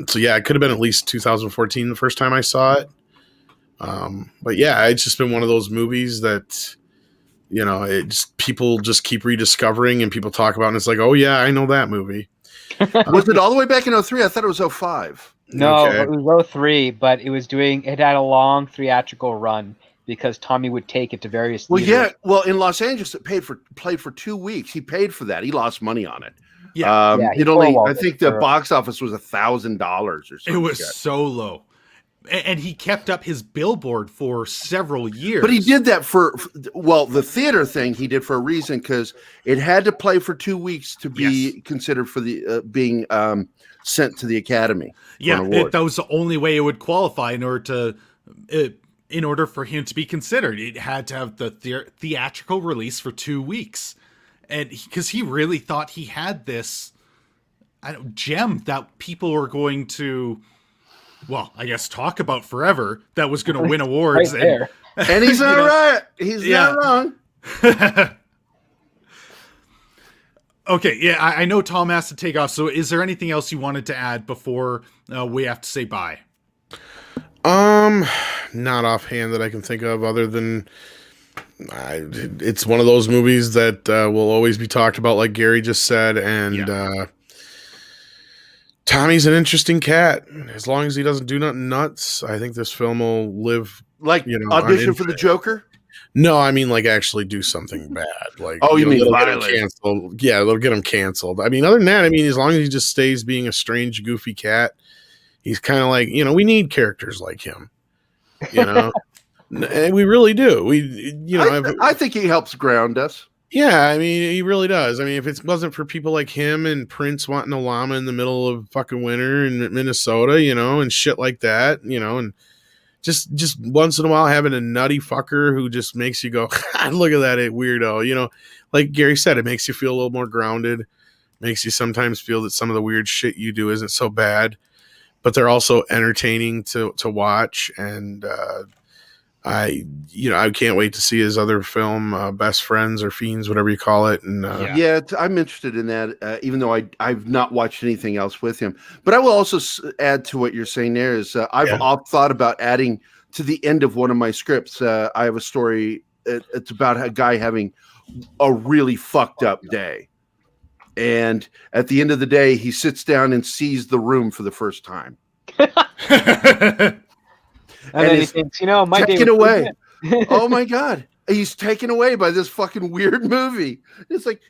So yeah, it could have been at least 2014 the first time I saw it. But yeah, it's just been one of those movies that, you know, people just keep rediscovering and people talk about, and it's like, oh yeah, I know that movie. Was it all the way back in 2003? I thought it was 2005. No, Okay. it was 2003, but it had a long theatrical run because Tommy would take it to various theaters. Yeah. Well, in Los Angeles, it played for 2 weeks. He paid for that. He lost money on it. Yeah. I think the box office was $1,000 or something. It was so low. And he kept up his billboard for several years. But he did that the theater thing he did for a reason, because it had to play for 2 weeks to be considered for the being sent to the Academy. Yeah, that was the only way it would qualify in order for him to be considered. It had to have the theatrical release for 2 weeks. And because he really thought he had this gem that people were going to, well, I guess talk about forever, that was going to win awards. Right there. And he's not right. He's not wrong. Okay, yeah, I know Tom has to take off. So, is there anything else you wanted to add before we have to say bye? Not offhand that I can think of, other than it's one of those movies that will always be talked about, like Gary just said, and Tommy's an interesting cat. As long as he doesn't do nothing nuts, I think this film will live. Like audition for the Joker. No, I mean like actually do something bad. Like, you mean it'll get him violent? canceled? Yeah, they'll get him canceled. I mean, other than that, I mean, as long as he just stays being a strange, goofy cat, he's kind of like, we need characters like him. And we really do. I think he helps ground us. Yeah, I mean, he really does. I mean, if it wasn't for people like him and Prince wanting a llama in the middle of fucking winter in Minnesota, and shit like that, and just once in a while having a nutty fucker who just makes you go, look at that weirdo, like Gary said, it makes you feel a little more grounded, makes you sometimes feel that some of the weird shit you do isn't so bad, but they're also entertaining to watch. And I can't wait to see his other film, Best Friends or Fiends, whatever you call it. And I'm interested in that, even though I've not watched anything else with him. But I will also add to what you're saying there is I've thought about adding to the end of one of my scripts. I have a story. It's about a guy having a really fucked up day. And at the end of the day, he sits down and sees the room for the first time. And then he thinks, my day taken was away. Oh my God. He's taken away by this fucking weird movie. He's like,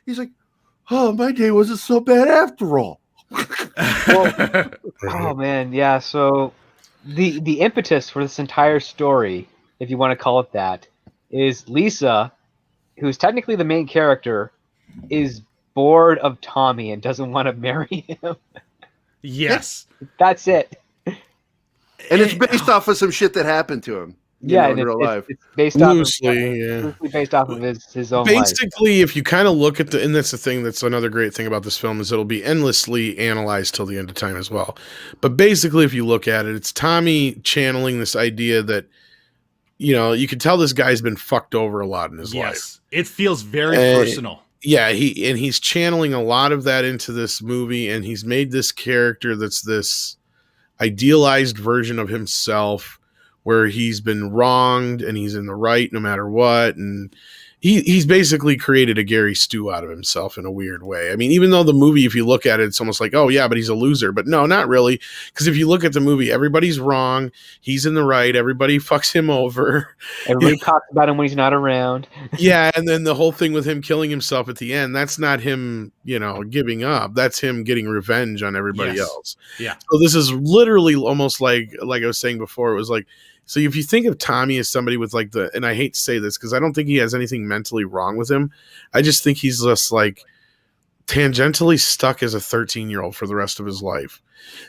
oh, my day wasn't so bad after all. Well, oh man, yeah. So the impetus for this entire story, if you want to call it that, is Lisa, who's technically the main character, is bored of Tommy and doesn't want to marry him. Yes. That's it. And it's based off of some shit that happened to him. In real life. It's based loosely based off of his own basically life. If you kind of look at and that's the thing, that's another great thing about this film, is it'll be endlessly analyzed till the end of time as well. But basically, if you look at it, it's Tommy channeling this idea that you can tell this guy's been fucked over a lot in his life. It feels very personal. Yeah, he's channeling a lot of that into this movie, and he's made this character that's this idealized version of himself, where he's been wronged and he's in the right no matter what. And he's basically created a Gary Stu out of himself in a weird way. I mean, even though the movie, if you look at it, it's almost like, oh yeah, but he's a loser. But no, not really. Because if you look at the movie, everybody's wrong. He's in the right. Everybody fucks him over. Everybody talks about him when he's not around. Yeah. And then the whole thing with him killing himself at the end, that's not him, giving up. That's him getting revenge on everybody else. Yeah. So this is literally almost like I was saying before, it was like, so if you think of Tommy as somebody with like and I hate to say this because I don't think he has anything mentally wrong with him. I just think he's just like tangentially stuck as a 13-year-old for the rest of his life.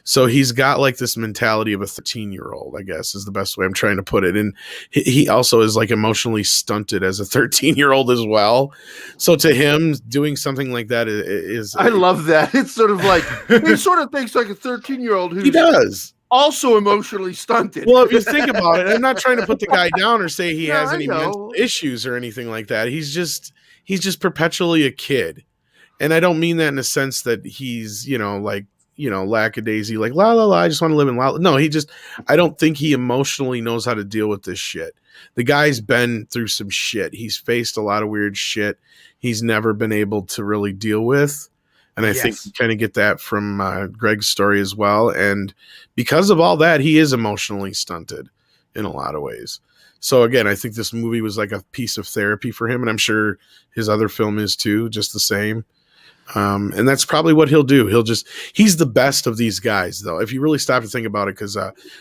So he's got like this mentality of a 13-year-old, I guess is the best way I'm trying to put it. And he also is like emotionally stunted as a 13-year-old as well. So to him, doing something like that is I love that. It's sort of like, he sort of thinks like a 13-year-old who he does. Also emotionally stunted. Well, if you think about it, I'm not trying to put the guy down or say he has any know. mental issues or anything like that. He's just perpetually a kid. And I don't mean that in a sense that he's, lackadaisy, like la la la, I just want to live in la. No, I don't think he emotionally knows how to deal with this shit. The guy's been through some shit. He's faced a lot of weird shit he's never been able to really deal with. And I think you kind of get that from Greg's story as well. And because of all that, he is emotionally stunted in a lot of ways. So again, I think this movie was like a piece of therapy for him. And I'm sure his other film is too, just the same. And that's probably what he'll do. He's the best of these guys, though, if you really stop to think about it, because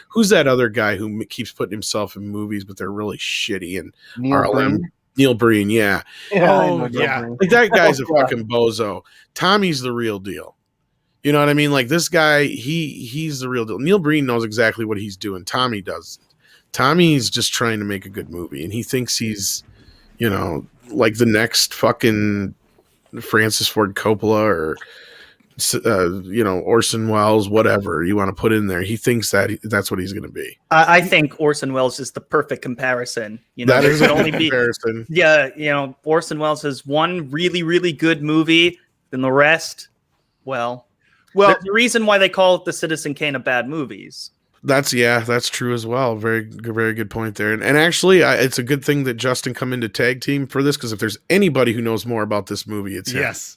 who's that other guy who keeps putting himself in movies, but they're really shitty? And Neil Breen, yeah. Like that guy's a fucking bozo. Tommy's the real deal. You know what I mean? Like this guy, he's the real deal. Neil Breen knows exactly what he's doing. Tommy doesn't. Tommy's just trying to make a good movie, and he thinks he's, like the next fucking Francis Ford Coppola or Orson Welles, whatever you want to put in there. He thinks that that's what he's going to be. I think Orson Welles is the perfect comparison. That there is could a only be comparison. Yeah, Orson Welles has one really, really good movie, and the rest, well, there's a reason why they call it the Citizen Kane of bad movies. That's true as well. Very, very good point there. And actually, it's a good thing that Justin come into tag team for this, because if there's anybody who knows more about this movie, it's him. Yes.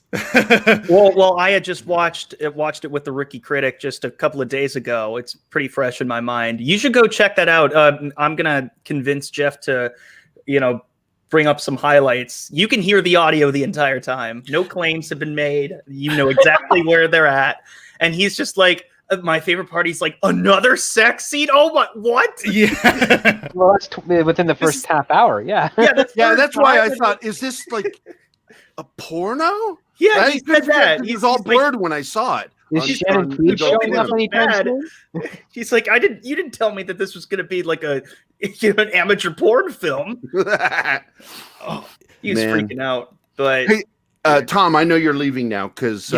Well, I had just watched it with the Rookie Critic just a couple of days ago. It's pretty fresh in my mind. You should go check that out. I'm gonna convince Jeff to, bring up some highlights. You can hear the audio the entire time. No claims have been made. You know exactly where they're at, and he's just like. My favorite part, he's like, another sex scene? Oh, what? Yeah. Well, that's within the first half hour. Yeah. That's why I thought, is this like a porno? Yeah, right? he said that. It was all blurred when I saw it. Is Shannon Tweed showing up anytime soon? He's like, you didn't tell me that this was going to be like an amateur porn film. He was freaking out. But hey, Tom, I know you're leaving now because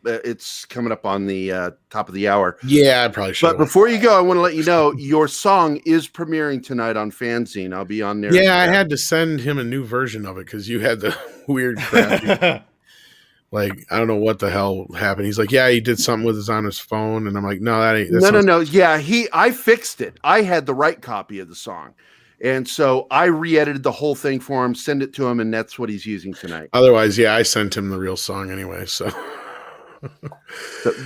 it's coming up on the top of the hour. Yeah, I probably should. But before you go, I want to let you know your song is premiering tonight on Fanzine. I'll be on there. Yeah, I had to send him a new version of it because you had the weird crap. Like, I don't know what the hell happened. He's like, yeah, he did something with on his phone. And I'm like, no, that ain't. No. Yeah, I fixed it. I had the right copy of the song. And so I re-edited the whole thing for him, send it to him, and that's what he's using tonight. Otherwise, I sent him the real song anyway. So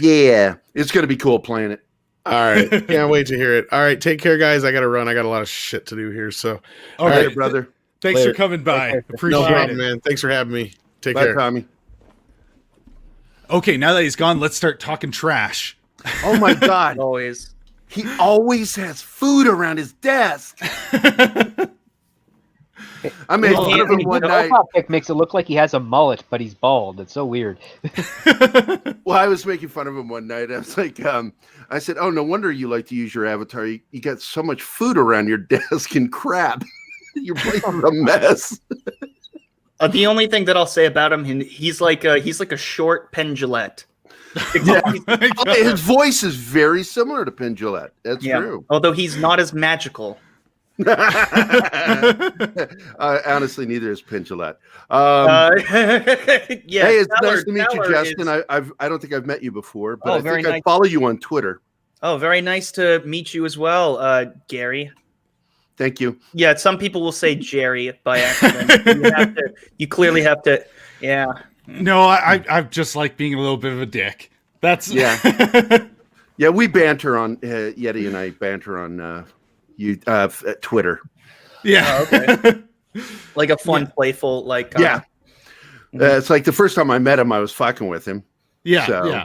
yeah, it's going to be cool playing it. All right. Can't wait to hear it. All right. Take care, guys. I got to run. I got a lot of shit to do here. So, all right, brother. Thanks Later. for coming by. Appreciate no problem, it. man. Thanks for having me. Take Bye, care. Tommy. Okay, now that he's gone, let's start talking trash. Oh, my God. always. He always has food around his desk. I made fun of him one night. The pic makes it look like he has a mullet, but he's bald. It's so weird. Well, I was making fun of him one night. I was like, I said, oh, no wonder you like to use your avatar. You got so much food around your desk and crap. Your place is a mess. The only thing that I'll say about him, he's like a short Penn Jillette. His voice is very similar to Penn Jillette. That's true. Although he's not as magical. Honestly, neither is Penn Jillette. Hey, it's nice to meet you, Justin. I don't think I've met you before, but I think I follow you on Twitter. Oh, very nice to meet you as well, Gary. Thank you. Yeah, some people will say Jerry by accident. You clearly have to. Yeah. No, I just like being a little bit of a dick. That's yeah. We banter on Yeti and I banter on Twitter. Yeah. Okay. Like a fun, playful, like. It's like the first time I met him, I was fucking with him. Yeah. So. Yeah.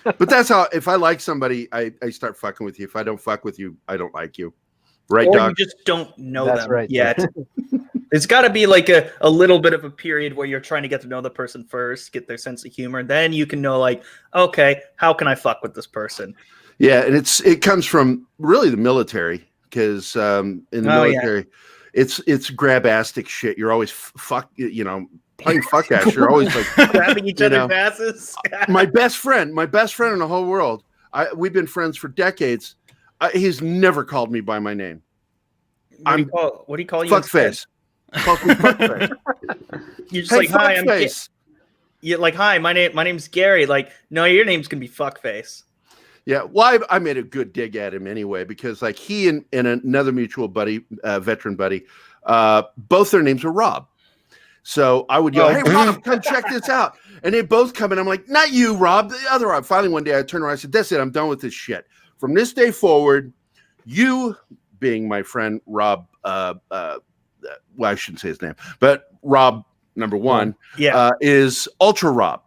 But that's how. If I like somebody, I start fucking with you. If I don't fuck with you, I don't like you. Right, or Doc? you just don't know That's them right. yet. There's got to be like a little bit of a period where you're trying to get to know the person first, get their sense of humor. Then you can know, like, okay, how can I fuck with this person? Yeah, and it comes from really the military, because in the military, it's grabastic shit. You're always playing fuck ass. You're always like grabbing each other's asses. my best friend in the whole world. We've been friends for decades. He's never called me by my name. What do you call you? Fuckface. Calls me fuckface. You're just like, hi, fuckface. You're like, hi, my name's Gary. Like, no, your name's gonna be Fuckface. Yeah, well, I made a good dig at him anyway, because like he and another mutual buddy, veteran buddy, both their names were Rob. So I would yell, hey, Rob, come check this out. And they both come in. I'm like, not you, Rob, the other Rob. Finally, one day I turned around, I said, that's it, I'm done with this shit. From this day forward, you, being my friend Rob, well, I shouldn't say his name, but Rob number one, is Ultra Rob.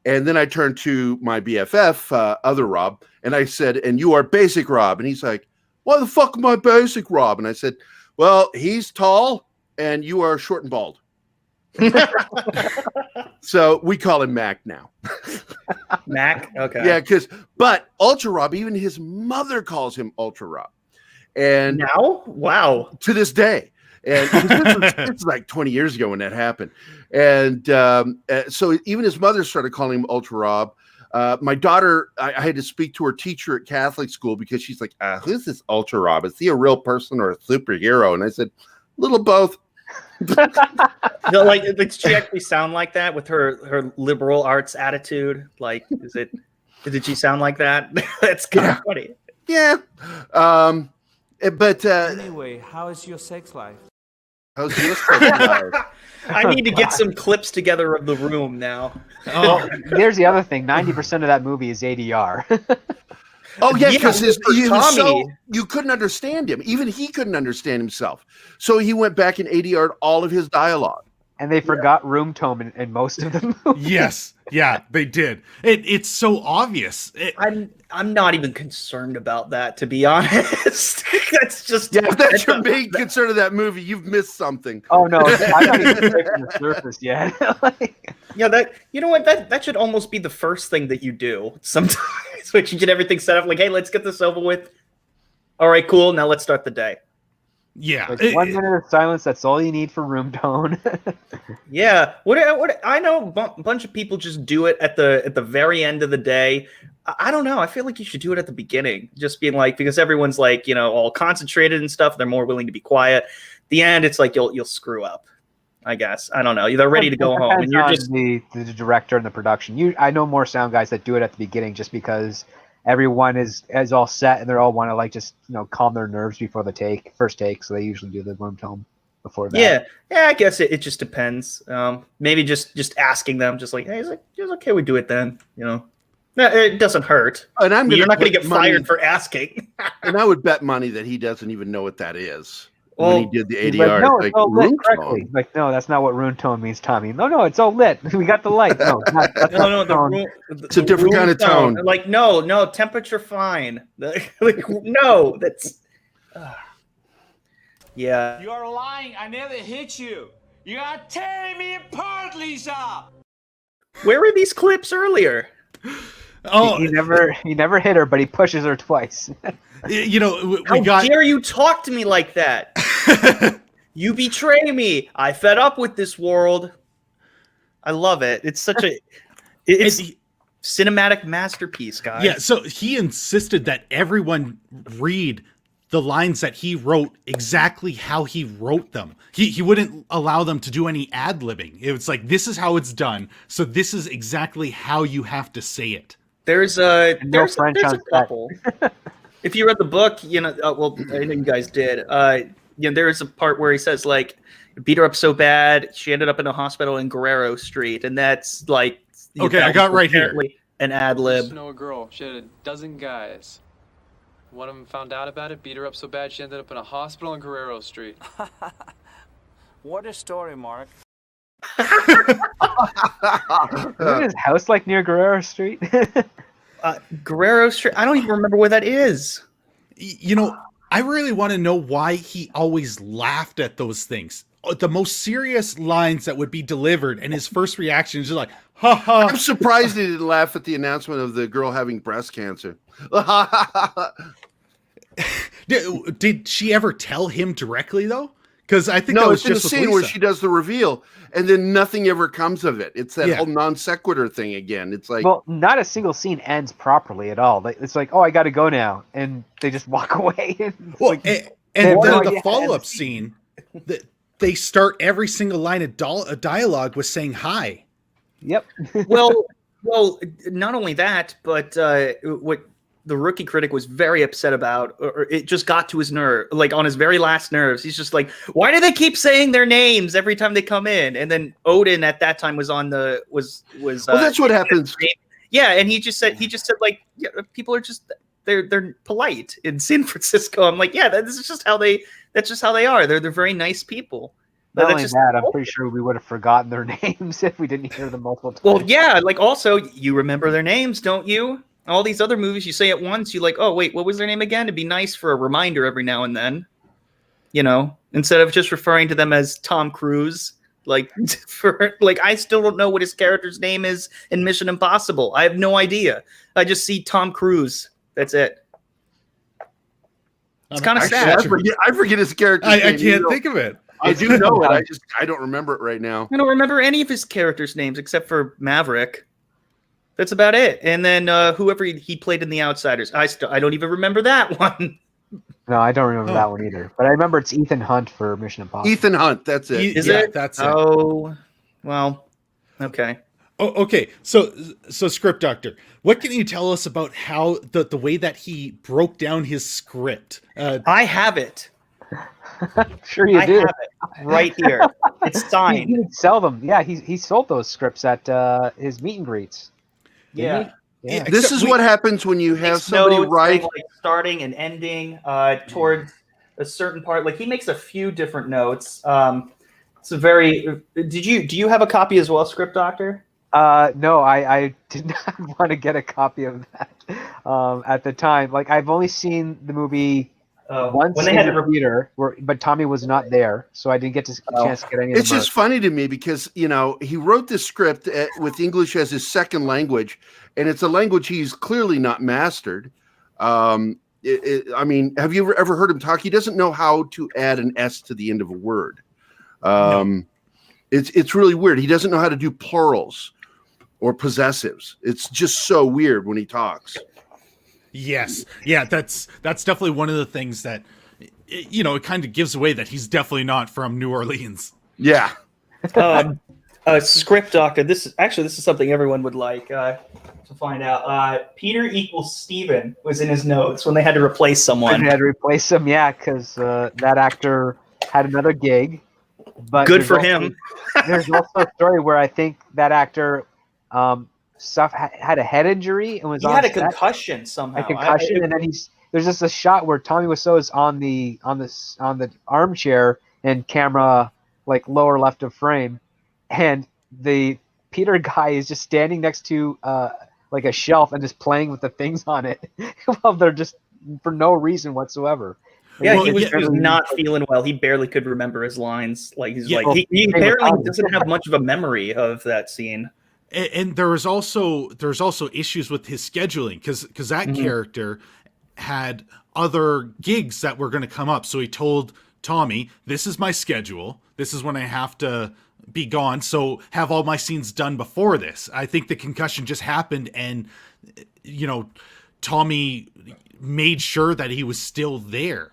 And then I turned to my BFF, other Rob, and I said, and you are Basic Rob. And he's like, why the fuck am I Basic Rob? And I said, well, he's tall and you are short and bald. So we call him Mac now. Mac? Okay. Yeah, but Ultra Rob, even his mother calls him Ultra Rob. And now? Wow. To this day. And this was like 20 years ago when that happened. And so even his mother started calling him Ultra Rob. My daughter, I had to speak to her teacher at Catholic school because she's like, who's this Ultra Rob? Is he a real person or a superhero? And I said, little both. No, like, did she actually sound like that with her liberal arts attitude? Like, did she sound like that? That's kind of funny. Yeah. But Anyway, how is your sex life? how's your sex life? I need to get some clips together of the room now. Oh, Here's the other thing: 90% of that movie is ADR. Oh yeah, Yeah, because Tommy. you couldn't understand him. Even he couldn't understand himself. So he went back and ADR'd all of his dialogue. And they forgot room tone in most of the movie. yes. Yeah, they did. It's so obvious. I'm not even concerned about that, to be honest. That's just If that's your main concern of that movie, you've missed something. Oh no, I'm not even scraping the surface yet. Yeah, you know what? That should almost be the first thing that you do sometimes. When you get everything set up, like, hey, let's get this over with. All right, cool. Now let's start the day. Yeah. Like 1 minute of silence, that's all you need for room tone. Yeah, what I know, a bunch of people just do it at the very end of the day. I don't know. I feel like you should do it at the beginning, just being like, because everyone's like, all concentrated and stuff. They're more willing to be quiet. The end, it's like you'll screw up. I guess I don't know. They're ready to go home, and you're just the director and the production. I know more sound guys that do it at the beginning, just because everyone is all set and they're all want to like just calm their nerves before the first take, so they usually do the room tone before that. Yeah. I guess it just depends. Maybe just asking them, just like, hey, it's okay, we do it then. No, it doesn't hurt. And You're not going to get fired for asking. And I would bet money that he doesn't even know what that is. Well, when he did the He's ADR, no, it's it's all lit room correctly. tone. Like, no, that's not what room tone means, Tommy. No, it's all lit. We got the light. No, that's not the tone. It's a different kind of tone. Like, no, temperature fine. Like, no, that's. Yeah. You are lying. I never hit you. You are tearing me apart, Lisa. Where were these clips earlier? Oh, He never hit her, but he pushes her twice. How dare you talk to me like that? You betray me. I fed up with this world. I love it. It's such a cinematic masterpiece, guys. Yeah, so he insisted that everyone read the lines that he wrote exactly how he wrote them. He wouldn't allow them to do any ad-libbing. It was like, this is how it's done, so this is exactly how you have to say it. There's a French on set. couple. If you read the book, well, I know you guys did. There is a part where he says, like, beat her up so bad she ended up in a hospital in Guerrero Street, and that's like, Okay, I got right here. An ad I lib. used to know a girl. She had a dozen guys. One of them found out about it, beat her up so bad she ended up in a hospital on Guerrero Street. What a story, Mark. Isn't his house like near Guerrero Street? Guerrero Street. I don't even remember where that is. I really want to know why he always laughed at those things. The most serious lines that would be delivered, and his first reaction is just like, ha ha. I'm surprised he didn't laugh at the announcement of the girl having breast cancer. Did she ever tell him directly, though? Because I think No, that was it's in the just scene where she does the reveal, and then nothing ever comes of it. It's that whole non sequitur thing again. It's like, Well, not a single scene ends properly at all. It's like, oh, I got to go now, and they just walk away. Well, Like, and have no the idea. follow-up scene, they start every single line of dialogue with saying hi. yep. Well, not only that, but what the rookie critic was very upset about, or it just got to his nerve, like on his very last nerves. He's just like, why do they keep saying their names every time they come in? And then Odin at that time was on was. well, that's what happens. Yeah, and he just said like, yeah, people are just they're polite in San Francisco. I'm like, yeah, that's just how they are. They're very nice people. Not That's only just- that, I'm pretty sure we would have forgotten their names if we didn't hear them multiple times. Well, yeah, like also you remember their names, don't you? All these other movies, you say it once, you like, oh wait, what was their name again? It'd be nice for a reminder every now and then, instead of just referring to them as Tom Cruise. Like, I still don't know what his character's name is in Mission Impossible. I have no idea. I just see Tom Cruise. That's it. It's kind of sad. I forget his character. I can't think of it. I do know it. I don't remember it right now. I don't remember any of his characters' names except for Maverick. That's about it. And then whoever he played in The Outsiders, I don't even remember that one. No, I don't remember Oh. that one either. But I remember it's Ethan Hunt for Mission Impossible. Ethan Hunt, that's it. Is yeah, it? that's it. Oh, well, okay. Oh, okay. So script doctor, what can you tell us about how the way that he broke down his script? I have it. Sure you I do. have it right here. It's He signed. would sell them. Yeah, he sold those scripts at his meet and greets. Yeah. Yeah. This is what happens when you have Makes somebody notes, write. like starting and ending towards a certain part. Like he makes a few different notes. It's a very. Do you have a copy as well, Script Doctor? No, I did not want to get a copy of that at the time. Like I've only seen the movie once when they in had the to theater, but Tommy was not there, so I didn't get a chance to get any of It's the just funny to me because he wrote this script with English as his second language, and it's a language he's clearly not mastered. I mean, have you ever heard him talk? He doesn't know how to add an S to the end of a word. It's really weird. He doesn't know how to do plurals or possessives. It's just so weird when he talks. Yes. Yeah, that's definitely one of the things that it kind of gives away that he's definitely not from New Orleans. Yeah. Script Doctor. This is something everyone would like to find out. Peter equals Steven was in his notes when they had to replace someone. I had to replace him, yeah, because that actor had another gig. But Good for him. There's also a story where I think that actor had a head injury and was He on had a set. concussion somehow. A concussion, and then there's just a shot where Tommy Wiseau is on the armchair and camera like lower left of frame, and the Peter guy is just standing next to like a shelf and just playing with the things on it while they're just for no reason whatsoever. Yeah, Well, he was yeah, not feeling well. He barely could remember his lines. Like he's Yeah, like well, he apparently doesn't have much of a memory of that scene. And there's also issues with his scheduling because that character had other gigs that were going to come up. So he told Tommy, "This is my schedule. This is when I have to be gone. So have all my scenes done before this." I think the concussion just happened, and Tommy made sure that he was still there.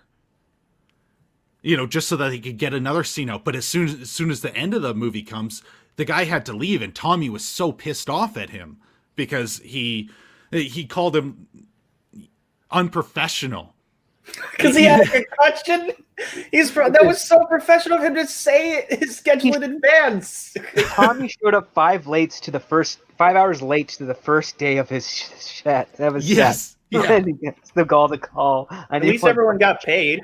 Just so that he could get another scene out. But as soon as the end of the movie comes, the guy had to leave, and Tommy was so pissed off at him because he called him unprofessional. Because he had a concussion. That was so professional of him to say his schedule in advance. Tommy showed up 5 hours late to the first day of his set. That was Yes. set. Yeah. And he gets the call. At least everyone got paid,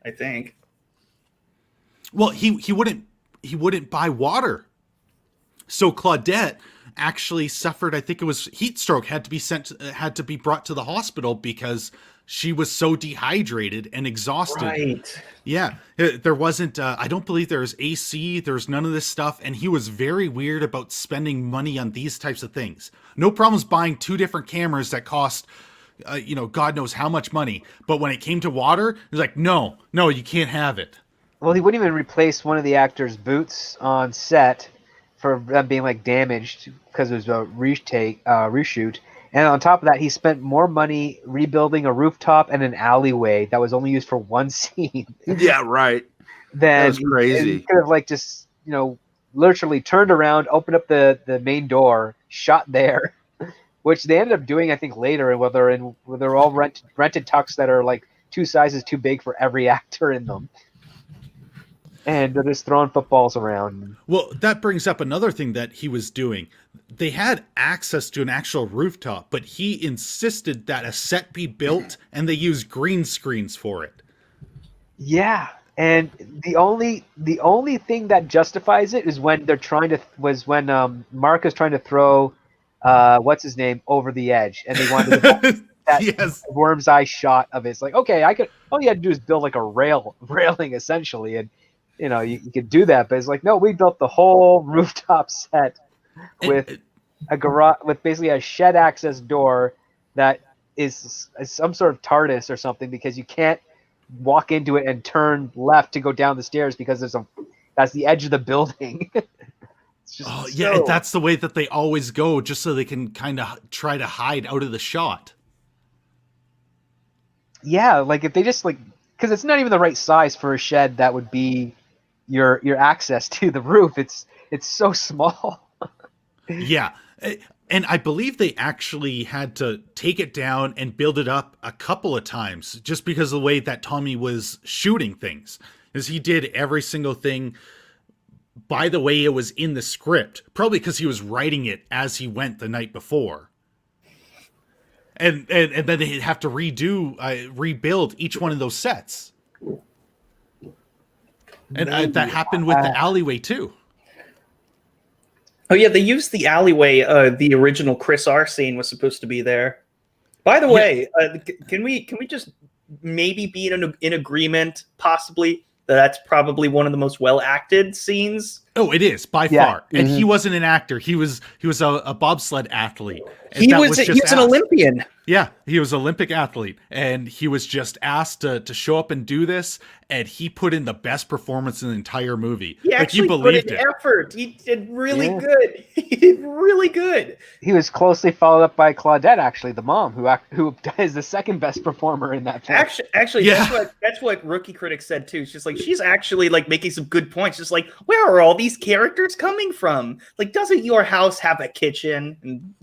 I think. Well, he wouldn't buy water. So Claudette actually suffered, I think it was heat stroke, had to be brought to the hospital because she was so dehydrated and exhausted. Right. Yeah. There wasn't, I don't believe there was AC. There's none of this stuff. And he was very weird about spending money on these types of things. No problems buying 2 different cameras that cost, God knows how much money. But when it came to water, he was like, no, you can't have it. Well, he wouldn't even replace one of the actors' boots on set for them being like damaged because it was a reshoot. And on top of that, he spent more money rebuilding a rooftop and an alleyway that was only used for one scene. Yeah, right. That was crazy. He could have like just literally turned around, opened up the main door, shot there, which they ended up doing I think later, and where they're all rented tucks that are like 2 sizes too big for every actor in them. And they're just throwing footballs around. Well, that brings up another thing that he was doing. They had access to an actual rooftop, but he insisted that a set be built and they use green screens for it. Yeah, and the only thing that justifies it is when Mark is trying to throw what's his name over the edge, and they wanted to that Yes. worm's eye shot of it. It's like, okay, all you had to do is build like a railing essentially, and you could do that, but it's like, no, we built the whole rooftop set with a garage with basically a shed access door that is some sort of TARDIS or something, because you can't walk into it and turn left to go down the stairs because that's the edge of the building. It's just Oh, yeah, and that's the way that they always go, just so they can kind of try to hide out of the shot. Yeah, like if they just like, because it's not even the right size for a shed that would be your access to the roof. It's so small. Yeah. And I believe they actually had to take it down and build it up a couple of times just because of the way that Tommy was shooting things. As he did every single thing by the way it was in the script, probably because he was writing it as he went the night before. And then they'd have to rebuild each one of those sets. And that happened with the alleyway too. Oh yeah, they used the alleyway. The original Chris R scene was supposed to be there. By the way, can we just maybe be in agreement, possibly, that that's probably one of the most well acted scenes? Oh, it is by far. And he wasn't an actor. He was a bobsled athlete. And He was an Olympian. Yeah, he was an Olympic athlete, and he was just asked to show up and do this, and he put in the best performance in the entire movie. He actually put in effort. He did really good. He did really good. He was closely followed up by Claudette, actually, the mom, who is the second best performer in that film. Actually, that's what Rookie Critics said too. It's just like she's actually like making some good points. Just like, where are all these characters coming from? Like, doesn't your house have a kitchen and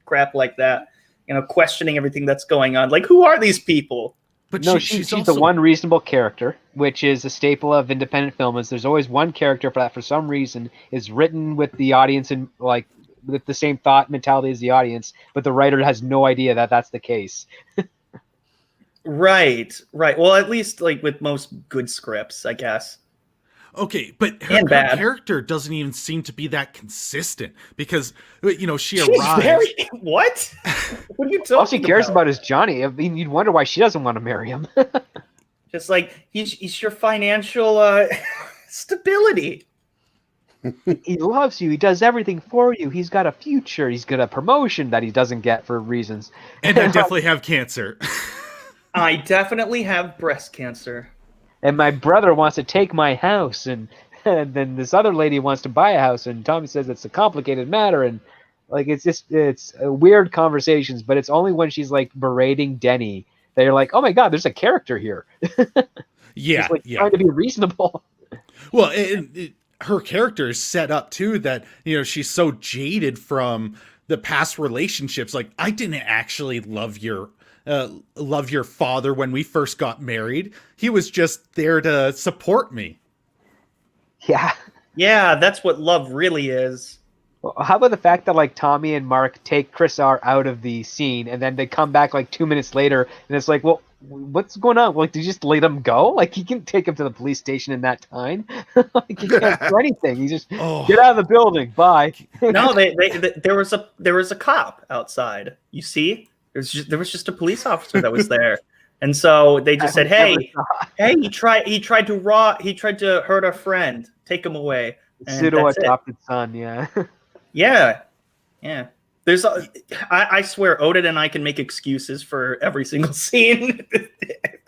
crap like that? You know, questioning everything that's going on. Like, who are these people? But no, she's also the one reasonable character, which is a staple of independent film. Is there's always one character that, for some reason, is written with the audience and like with the same thought mentality as the audience, but the writer has no idea that that's the case. Right. Well, at least like with most good scripts, I guess. Okay, but her character doesn't even seem to be that consistent because, you know, she's arrives. What? What are you talking about? All she cares about is Johnny. I mean, you'd wonder why she doesn't want to marry him. Just like he's your financial stability. He loves you. He does everything for you. He's got a future. He's got a promotion that he doesn't get for reasons. And I definitely have cancer. I definitely have breast cancer. And my brother wants to take my house, and then this other lady wants to buy a house, and Tommy says it's a complicated matter, and like it's weird conversations, but it's only when she's like berating Denny that you're like, oh my god, there's a character here. Yeah, trying to be reasonable. Well, her character is set up too that, you know, she's so jaded from the past relationships. Like, I didn't actually love your father when we first got married. He was just there to support me. Yeah, that's what love really is. Well, how about the fact that like Tommy and Mark take Chris R out of the scene, and then they come back like 2 minutes later, and it's like, well, what's going on? Like, did you just let him go? Like, he can take him to the police station in that time. Like, he can't do anything. He just get out of the building. Bye. No, there was a cop outside. You see. There was just a police officer that was there, and so they just said, "Hey, he tried to hurt our friend. Take him away." Pseudo-adopted son, yeah. There's, I swear, Odin and I can make excuses for every single scene.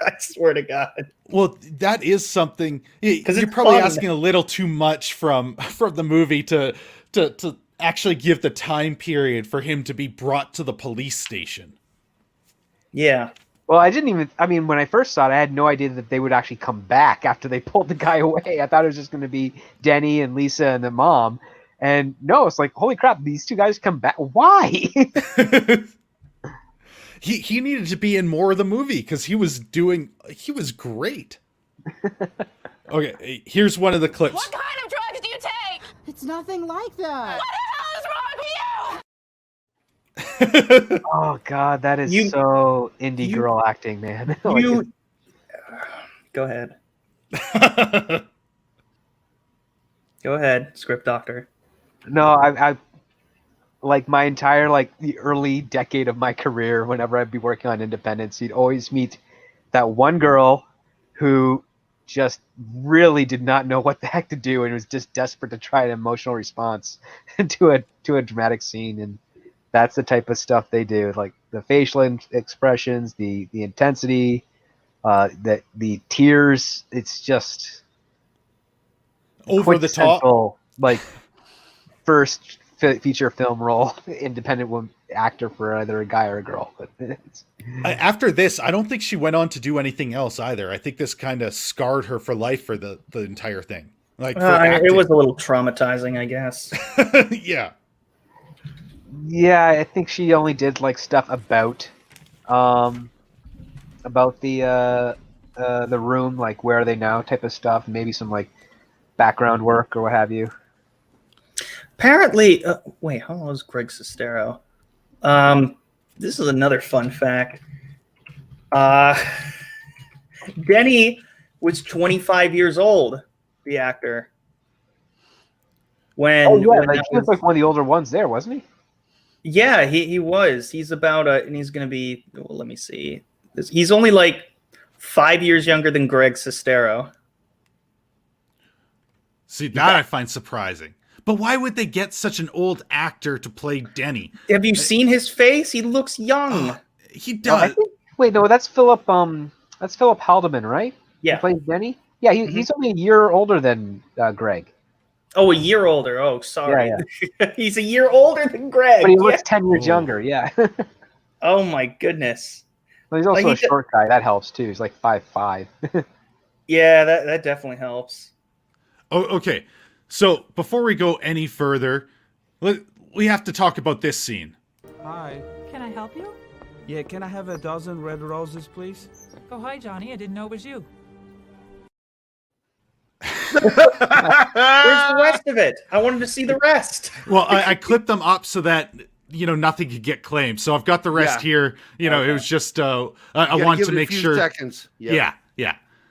I swear to God. Well, that is something because you're probably asking a little too much from the movie to actually give the time period for him to be brought to the police station. Yeah. Well, when I first saw it, I had no idea that they would actually come back after they pulled the guy away. I thought it was just going to be Denny and Lisa and the mom. And no, it's like, holy crap, these two guys come back. Why? He needed to be in more of the movie because he was great. Okay, here's one of the clips. What kind of drugs do you take? It's nothing like that. What the hell is wrong with you? Oh god, that is so indie girl acting, man. Go ahead. Go ahead, script doctor. No, I like my entire the early decade of my career, whenever I'd be working on independence, you'd always meet that one girl who just really did not know what the heck to do and was just desperate to try an emotional response to a dramatic scene. And that's the type of stuff they do, like the facial expressions, the intensity, the tears. It's just over the top. Like first feature film role, independent actor for either a guy or a girl. But after this, I don't think she went on to do anything else either. I think this kind of scarred her for life for the entire thing. Like it was a little traumatizing, I guess. Yeah. Yeah, I think she only did like stuff about the room, like where are they now type of stuff, maybe some like background work or what have you. Apparently, wait, how old is Greg Sestero? This is another fun fact. Denny was 25 years old, the actor. He was like one of the older ones there, wasn't he? Yeah, he was. He's about and he's going to be. Well, let me see. He's only like 5 years younger than Greg Sestero. See, that I find surprising. But why would they get such an old actor to play Denny? Have you seen his face? He looks young. He does. Wait, no, that's Philip. That's Philip Haldeman, right? Yeah. He plays Denny. Yeah, he's only a year older than Greg. Oh, a year older. Oh, sorry. Yeah. He's a year older than Greg. But he looks 10 years younger. Yeah. Oh my goodness. Well, he's also a short guy. That helps too. He's like 5'5". Yeah, that definitely helps. Oh, okay. So before we go any further, we have to talk about this scene. Hi. Can I help you? Yeah, can I have a dozen red roses, please? Oh, hi, Johnny. I didn't know it was you. Where's the rest of it? I wanted to see the rest. Well, I clipped them up so that nothing could get claimed. So I've got the rest here. It was just I wanted to make sure. Seconds. Yeah.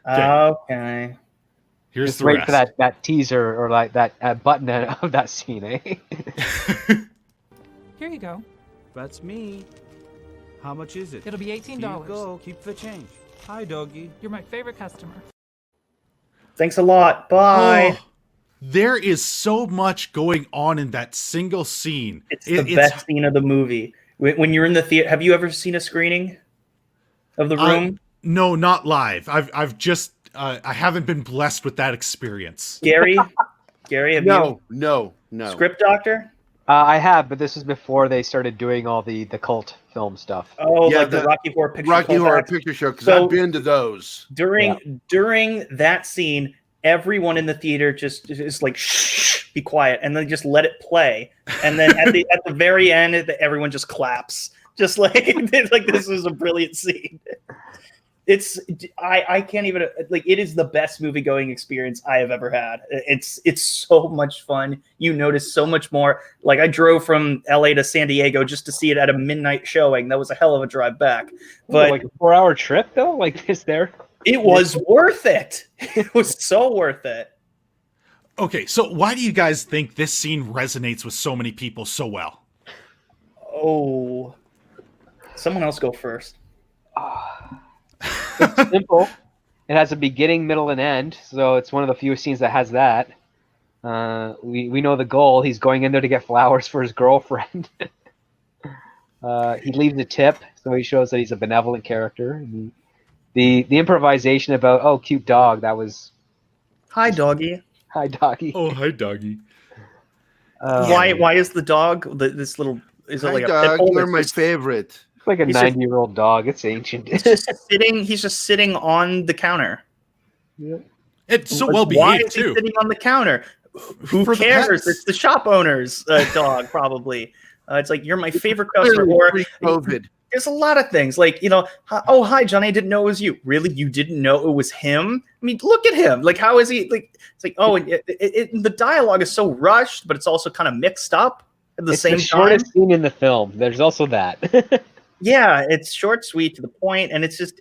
Okay. Here's Just the wait rest. for that teaser or like that button of that scene, eh? Here you go. That's me. How much is it? It'll be $18. Here you go. Keep the change. Hi, doggy. You're my favorite customer. Thanks a lot. Bye. Oh, there is so much going on in that single scene. It's the best scene of the movie. When you're in the theater, have you ever seen a screening of The Room? No, not live. I've just I haven't been blessed with that experience. Gary, have you? No. Script Doctor? I have, but this is before they started doing all the cult film stuff. Oh, yeah, like the Rocky Horror Picture Show, because I've been to those. During that scene, everyone in the theater just is like, shh, be quiet, and then just let it play. And then at the very end, everyone just claps. Just like this is a brilliant scene. I can't even it is the best movie going experience I have ever had. It's so much fun. You notice so much more. Like I drove from LA to San Diego just to see it at a midnight showing. That was a hell of a drive back. But like a 4-hour trip though? Like is there? It was worth it. It was so worth it. Okay, so why do you guys think this scene resonates with so many people so well? Oh, someone else go first. It's simple. It has a beginning, middle, and end, so it's one of the few scenes that has that. We know the goal. He's going in there to get flowers for his girlfriend. He leaves a tip, so he shows that he's a benevolent character. And the improvisation about cute dog, that was hi doggy. Hi doggy. Oh, hi doggy. Why is the dog this little? Is it like dog, a pit bull? you're my favorite. It's like a 90-year-old dog. It's ancient. He's just sitting on the counter. Yeah. It's so well Why behaved is he too. sitting on the counter? Who For the cares? pets. It's the shop owner's dog, probably. It's like you're my favorite customer. Or COVID. There's a lot of things like oh hi Johnny, I didn't know it was you. Really, you didn't know it was him? I mean, look at him. Like how is he? Like it's like the dialogue is so rushed, but it's also kind of mixed up at the same time. It's the shortest scene in the film. There's also that. Yeah, it's short, sweet, to the point, and it's just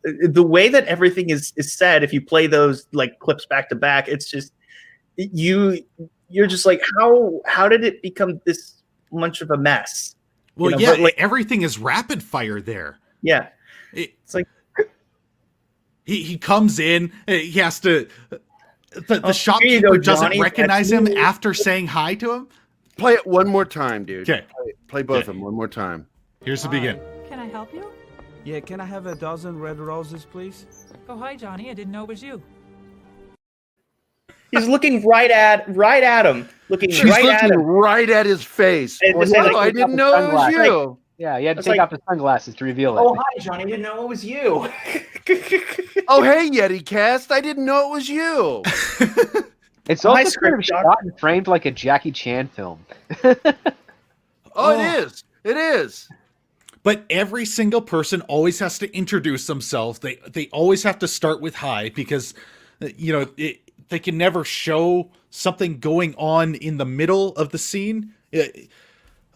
the way that everything is said. If you play those like clips back to back, it's just you're just like how did it become this much of a mess? Well, but like everything is rapid fire there. Yeah, it's like he comes in, he has to. The shopkeeper doesn't recognize him after saying hi to him. Play it one more time, dude. Okay, play both of them one more time. Here's the begin. Can I help you? Yeah, can I have a dozen red roses, please? Oh, hi, Johnny. I didn't know it was you. He's looking right at him. looking She's right at looking him. right at his face. And Well, just yeah, like, Oh, I didn't know it was sunglasses. you. Yeah, you had to It's take like- off the sunglasses to reveal it. Oh, hi, Johnny. I didn't know it was you. Oh, hey, Yeticast. I didn't know it was you. It's My also kind script, of Doc. shot and framed like a Jackie Chan film. Oh, it is. It is. But every single person always has to introduce themselves. They always have to start with hi because, you know, they can never show something going on in the middle of the scene.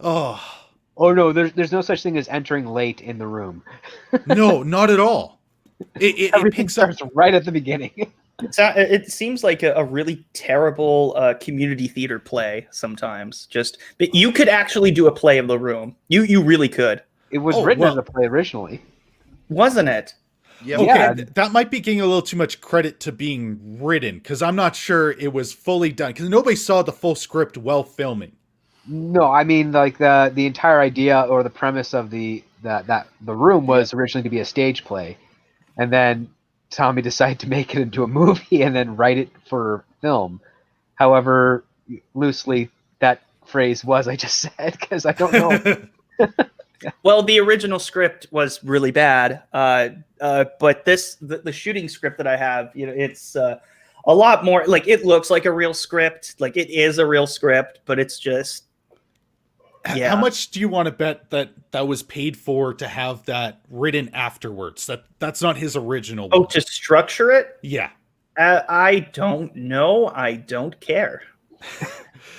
Oh no, there's no such thing as entering late in the room. no, not at all. It Everything picks up starts right at the beginning. It seems like a really terrible community theater play sometimes. But you could actually do a play of The Room. You really could. It was Oh, written well- as a play originally. Wasn't it? Yeah. Okay, Yeah. that might be giving a little too much credit to being written because I'm not sure it was fully done because nobody saw the full script while filming. No, I mean like the entire idea or the premise of the room was originally to be a stage play, and then Tommy decided to make it into a movie and then write it for film. However, loosely that phrase was I just said because I don't know. Well, the original script was really bad, but the shooting script that I have, you know, it's a lot more like it looks like a real script, like it is a real script, but it's just yeah. How much do you want to bet that was paid for to have that written afterwards? That's not his original Oh, one. to structure it? Yeah. I don't know. I don't care.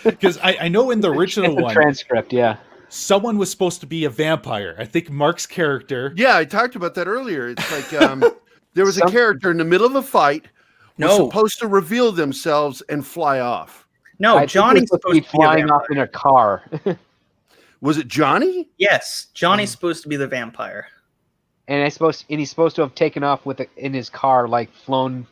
Because I know in the original It's a one, transcript, yeah. someone was supposed to be a vampire. I think Mark's character. Yeah, I talked about that earlier. It's like there was a character in the middle of a fight was supposed to reveal themselves and fly off. No, I think Johnny's it's supposed to be a flying off vampire. in a car. Was it Johnny? Yes, Johnny's supposed to be the vampire. And he's supposed to have taken off in his car, like flown.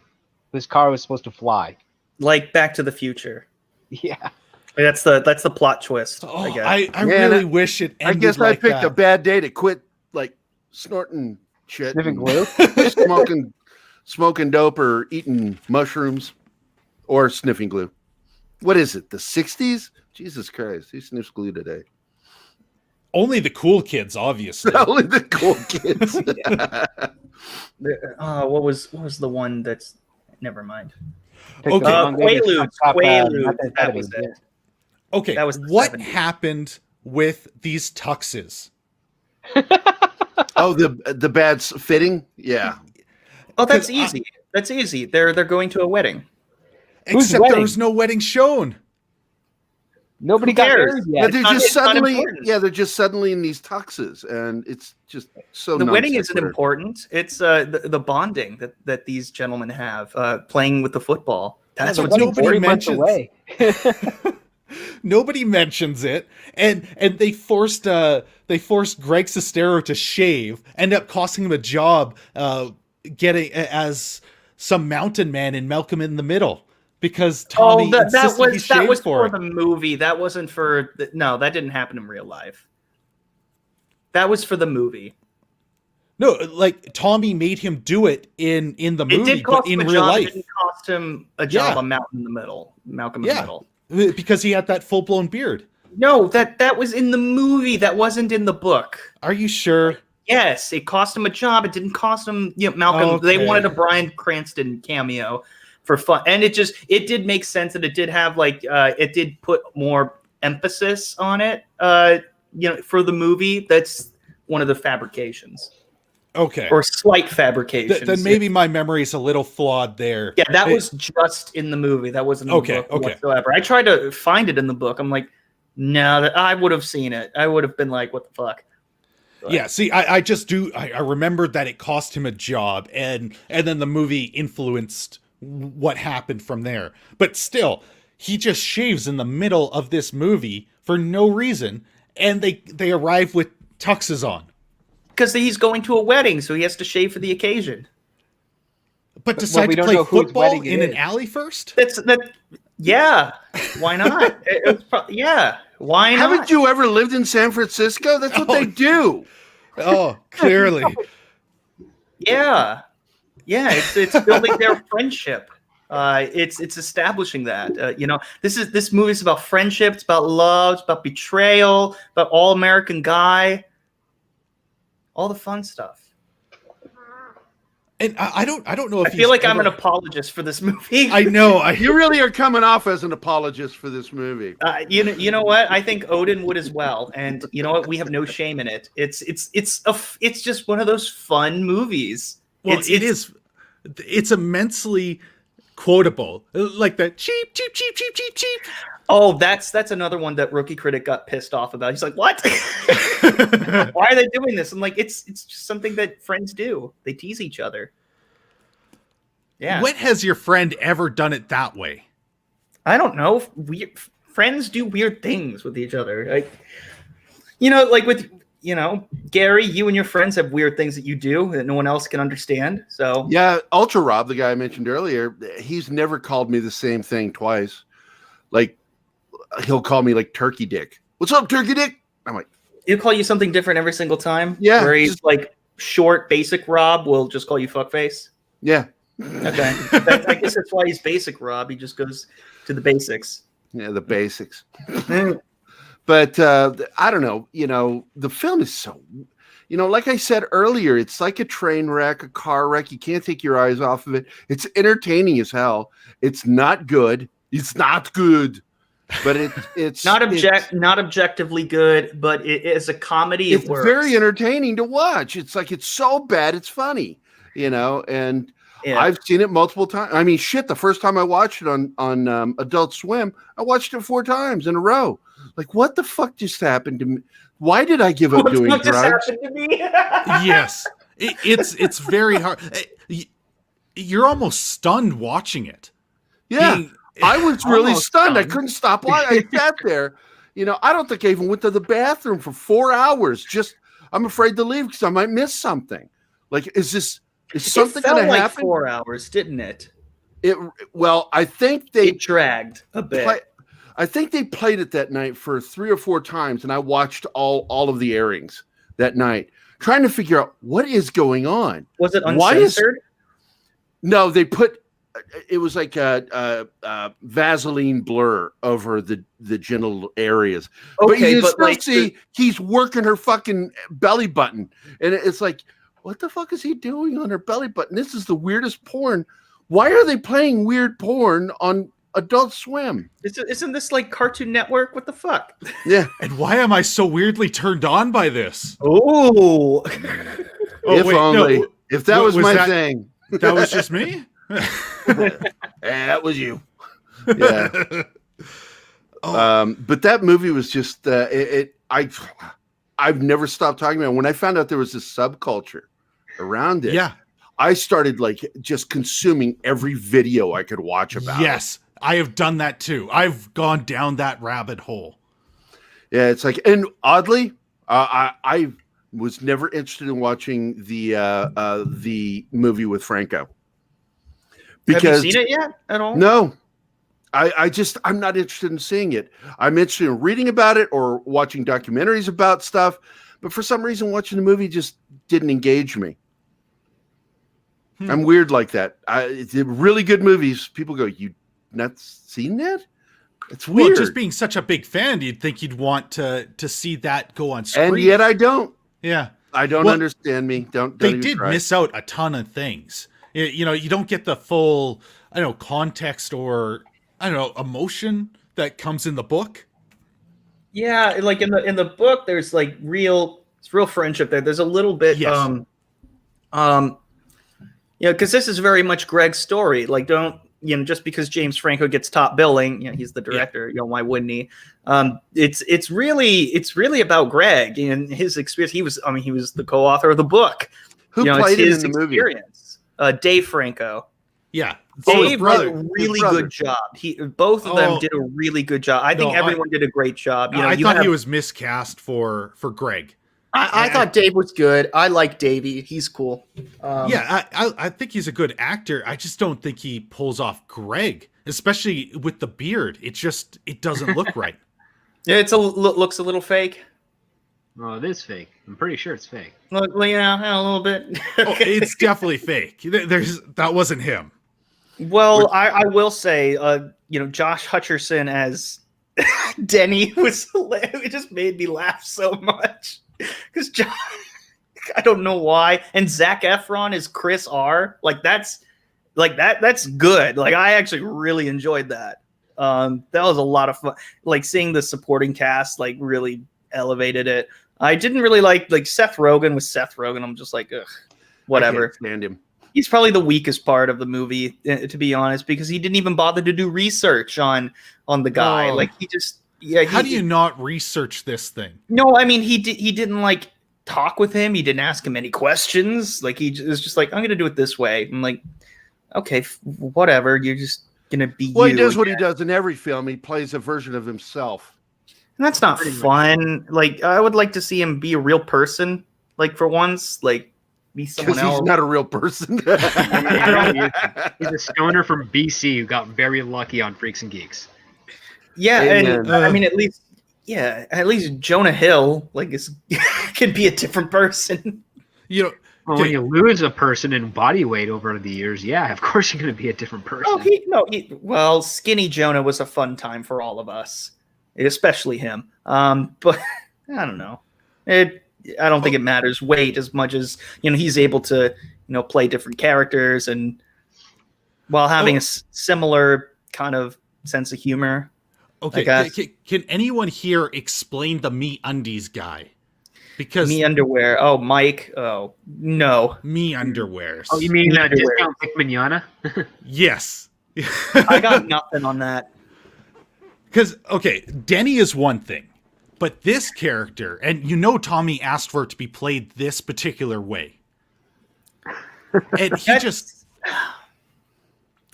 His car was supposed to fly. Like Back to the Future. Yeah. That's the plot twist. Oh, I guess. I Man, really wish it I ended guess like I picked that. a bad day to quit like snorting shit, Sniffing and glue. smoking dope or eating mushrooms or sniffing glue. What is it? The 60s? Jesus Christ. Who sniffs glue today? Only the cool kids, obviously. Only the cool kids. What was the one that's? Never mind. Okay. Quaaludes. That was it. Okay, That was the what 70s. happened with these tuxes? Oh, the bad fitting? Yeah. Oh, that's 'Cause easy. That's easy. They're going to a wedding. Whose Except there wedding? was no wedding shown. Nobody Who got cares? married Yeah, yet. they're not- just it's not suddenly important. they're just suddenly in these tuxes, and it's just so The wedding isn't non-sequitur. important. It's the bonding that these gentlemen have playing with the football. That's The what's wedding's nobody 3 months mentions. away. Nobody mentions it, and they forced Greg Sestero to shave, ended up costing him a job, getting as some mountain man in Malcolm in the Middle because Tommy that insisted he was shaved for it. the movie. That wasn't for no. That didn't happen in real life. That was for the movie. No, like Tommy made him do it in the It movie, did cost but in him a real job. life, It didn't cost him a job Yeah. on Malcolm in the Middle. because he had that full blown beard. No, that was in the movie. That wasn't in the book. Are you sure? Yes, it cost him a job. It didn't cost him, Malcolm. Okay. They wanted a Bryan Cranston cameo for fun, and it did make sense, and it did have it did put more emphasis on it. For the movie, that's one of the fabrications Okay. or slight fabrications. Then maybe my memory is a little flawed there. Yeah, that was just in the movie. That wasn't in the book whatsoever. I tried to find it in the book. I'm like, no, I would have seen it. I would have been like, what the fuck? Yeah, see, I just do. I remembered that it cost him a job, and then the movie influenced what happened from there. But still, he just shaves in the middle of this movie for no reason, and they arrive with tuxes on. Because he's going to a wedding, so he has to shave for the occasion. But decide we to don't play know whose football wedding it in an is. alley first? Yeah, why not? Why not? Haven't you ever lived in San Francisco? That's what they do. Oh, clearly. Yeah, it's building their friendship. It's establishing that this movie is about friendship, it's about love, it's about betrayal, about all American guy, all the fun stuff. And I don't know if I feel like I'm an apologist for this movie. I know. You really are coming off as an apologist for this movie. You know what? I think Odin would as well, and you know what? We have no shame in it. It's just one of those fun movies. Well, it's immensely quotable, like that cheap. Oh, that's another one that Rookie Critic got pissed off about. He's like, "What? Why are they doing this?" I'm like, "It's just something that friends do. They tease each other." Yeah. When has your friend ever done it that way? I don't know. Friends do weird things with each other. Like with Gary, you and your friends have weird things that you do that no one else can understand. So yeah, Ultra Rob, the guy I mentioned earlier, he's never called me the same thing twice. Like, he'll call me like Turkey Dick. What's up, Turkey Dick? I'm like, he'll call you something different every single time. Yeah, where he's like short, basic Rob will just call you fuckface. Yeah. Okay. I guess that's why he's basic Rob. He just goes to the basics. Yeah, the basics. But I don't know. The film is so. Like I said earlier, it's like a train wreck, a car wreck. You can't take your eyes off of it. It's entertaining as hell. It's not good. It's not good. But it's not objectively good, but it is a comedy. It's it works. Very entertaining to watch. It's like it's so bad it's funny, and yeah. I've seen it multiple times. I mean, shit, the first time I watched it on Adult Swim, I watched it 4 times in a row. Like, what the fuck just happened to me? Why did I give up doing drugs? Just happened to me? Yes, it's very hard. You're almost stunned watching it. Yeah. I was really stunned. I couldn't stop watching. I sat there. I don't think I even went to the bathroom for 4 hours. I'm afraid to leave because I might miss something. Like, is something going to happen? 4 hours, didn't it? Well, I think it dragged a bit. I think they played it that night for 3 or 4 times, and I watched all of the airings that night, trying to figure out what is going on. Was it uncensored? No, they put. It was like a Vaseline blur over the genital areas. Okay, but you can still like see he's working her fucking belly button. And it's like, what the fuck is he doing on her belly button? This is the weirdest porn. Why are they playing weird porn on Adult Swim? Isn't this like Cartoon Network? What the fuck? Yeah. And why am I so weirdly turned on by this? Oh. If only. No, if that was my thing. That was just me? That was you. Yeah. But that movie was just I've never stopped talking about it. When I found out there was this subculture around it, yeah, I started like just consuming every video I could watch about yes, it. I have done that too. I've gone down that rabbit hole. Yeah, it's like, and oddly, I was never interested in watching the movie with Franco. Because, have you seen it yet at all? No. I'm not interested in seeing it. I'm interested in reading about it or watching documentaries about stuff. But for some reason, watching the movie just didn't engage me. I'm weird like that. They're really good movies. People go, you not seen that? It's weird. Well, just being such a big fan, you'd think you'd want to see that go on screen. And yet I don't. Yeah. I don't understand me. Don't they even did try. miss out a ton of things. You don't get the full, context or, emotion that comes in the book. Yeah, like in the book, there's like real friendship there. There's a little bit, yes. Because this is very much Greg's story. Like, don't just because James Franco gets top billing, he's the director. Yeah. Why wouldn't he? It's really about Greg and his experience. He was the co-author of the book. Who played him in the movie? Dave Franco. Yeah. Dave did a really good job. Both of them did a really good job. I think everyone did a great job. I thought he was miscast for Greg. I thought Dave was good. I like Davey. He's cool. I think he's a good actor. I just don't think he pulls off Greg, especially with the beard. It doesn't look right. Yeah, looks a little fake. Oh, it is fake. I'm pretty sure it's fake. Look, a little bit. It's definitely fake. That wasn't him. Well, I will say, Josh Hutcherson as Denny was hilarious. It just made me laugh so much because I don't know why. And Zac Efron is Chris R. That's good. Like I actually really enjoyed that. That was a lot of fun. Like seeing the supporting cast really elevated it. I didn't really like Seth Rogen with Seth Rogen. I'm just like, ugh, whatever. I can't stand him. He's probably the weakest part of the movie, to be honest, because he didn't even bother to do research on the guy. Oh. He just How do you not research this thing? No, I mean he didn't talk with him. He didn't ask him any questions. He was just like, I'm gonna do it this way. I'm like, okay, whatever. You're just gonna be. Well, he does what he does in every film. He plays a version of himself. And that's not fun. I would like to see him be a real person. For once, be someone else. He's not a real person. He's a stoner from BC who got very lucky on Freaks and Geeks. Yeah, and I mean, at least Jonah Hill can be a different person. When you lose a person in body weight over the years, yeah, of course you're going to be a different person. Well, skinny Jonah was a fun time for all of us, especially him. But I don't know. I don't think it matters weight as much as he's able to play different characters and while having a similar kind of sense of humor. Okay, can anyone here explain the Me Undies guy? Because Me Underwear. Oh, Mike. Oh, no. Me Underwears. Oh, you mean Discount Vic Mignogna? Yes. I got nothing on that. Because Denny is one thing. But this character, and Tommy asked for it to be played this particular way. And he just...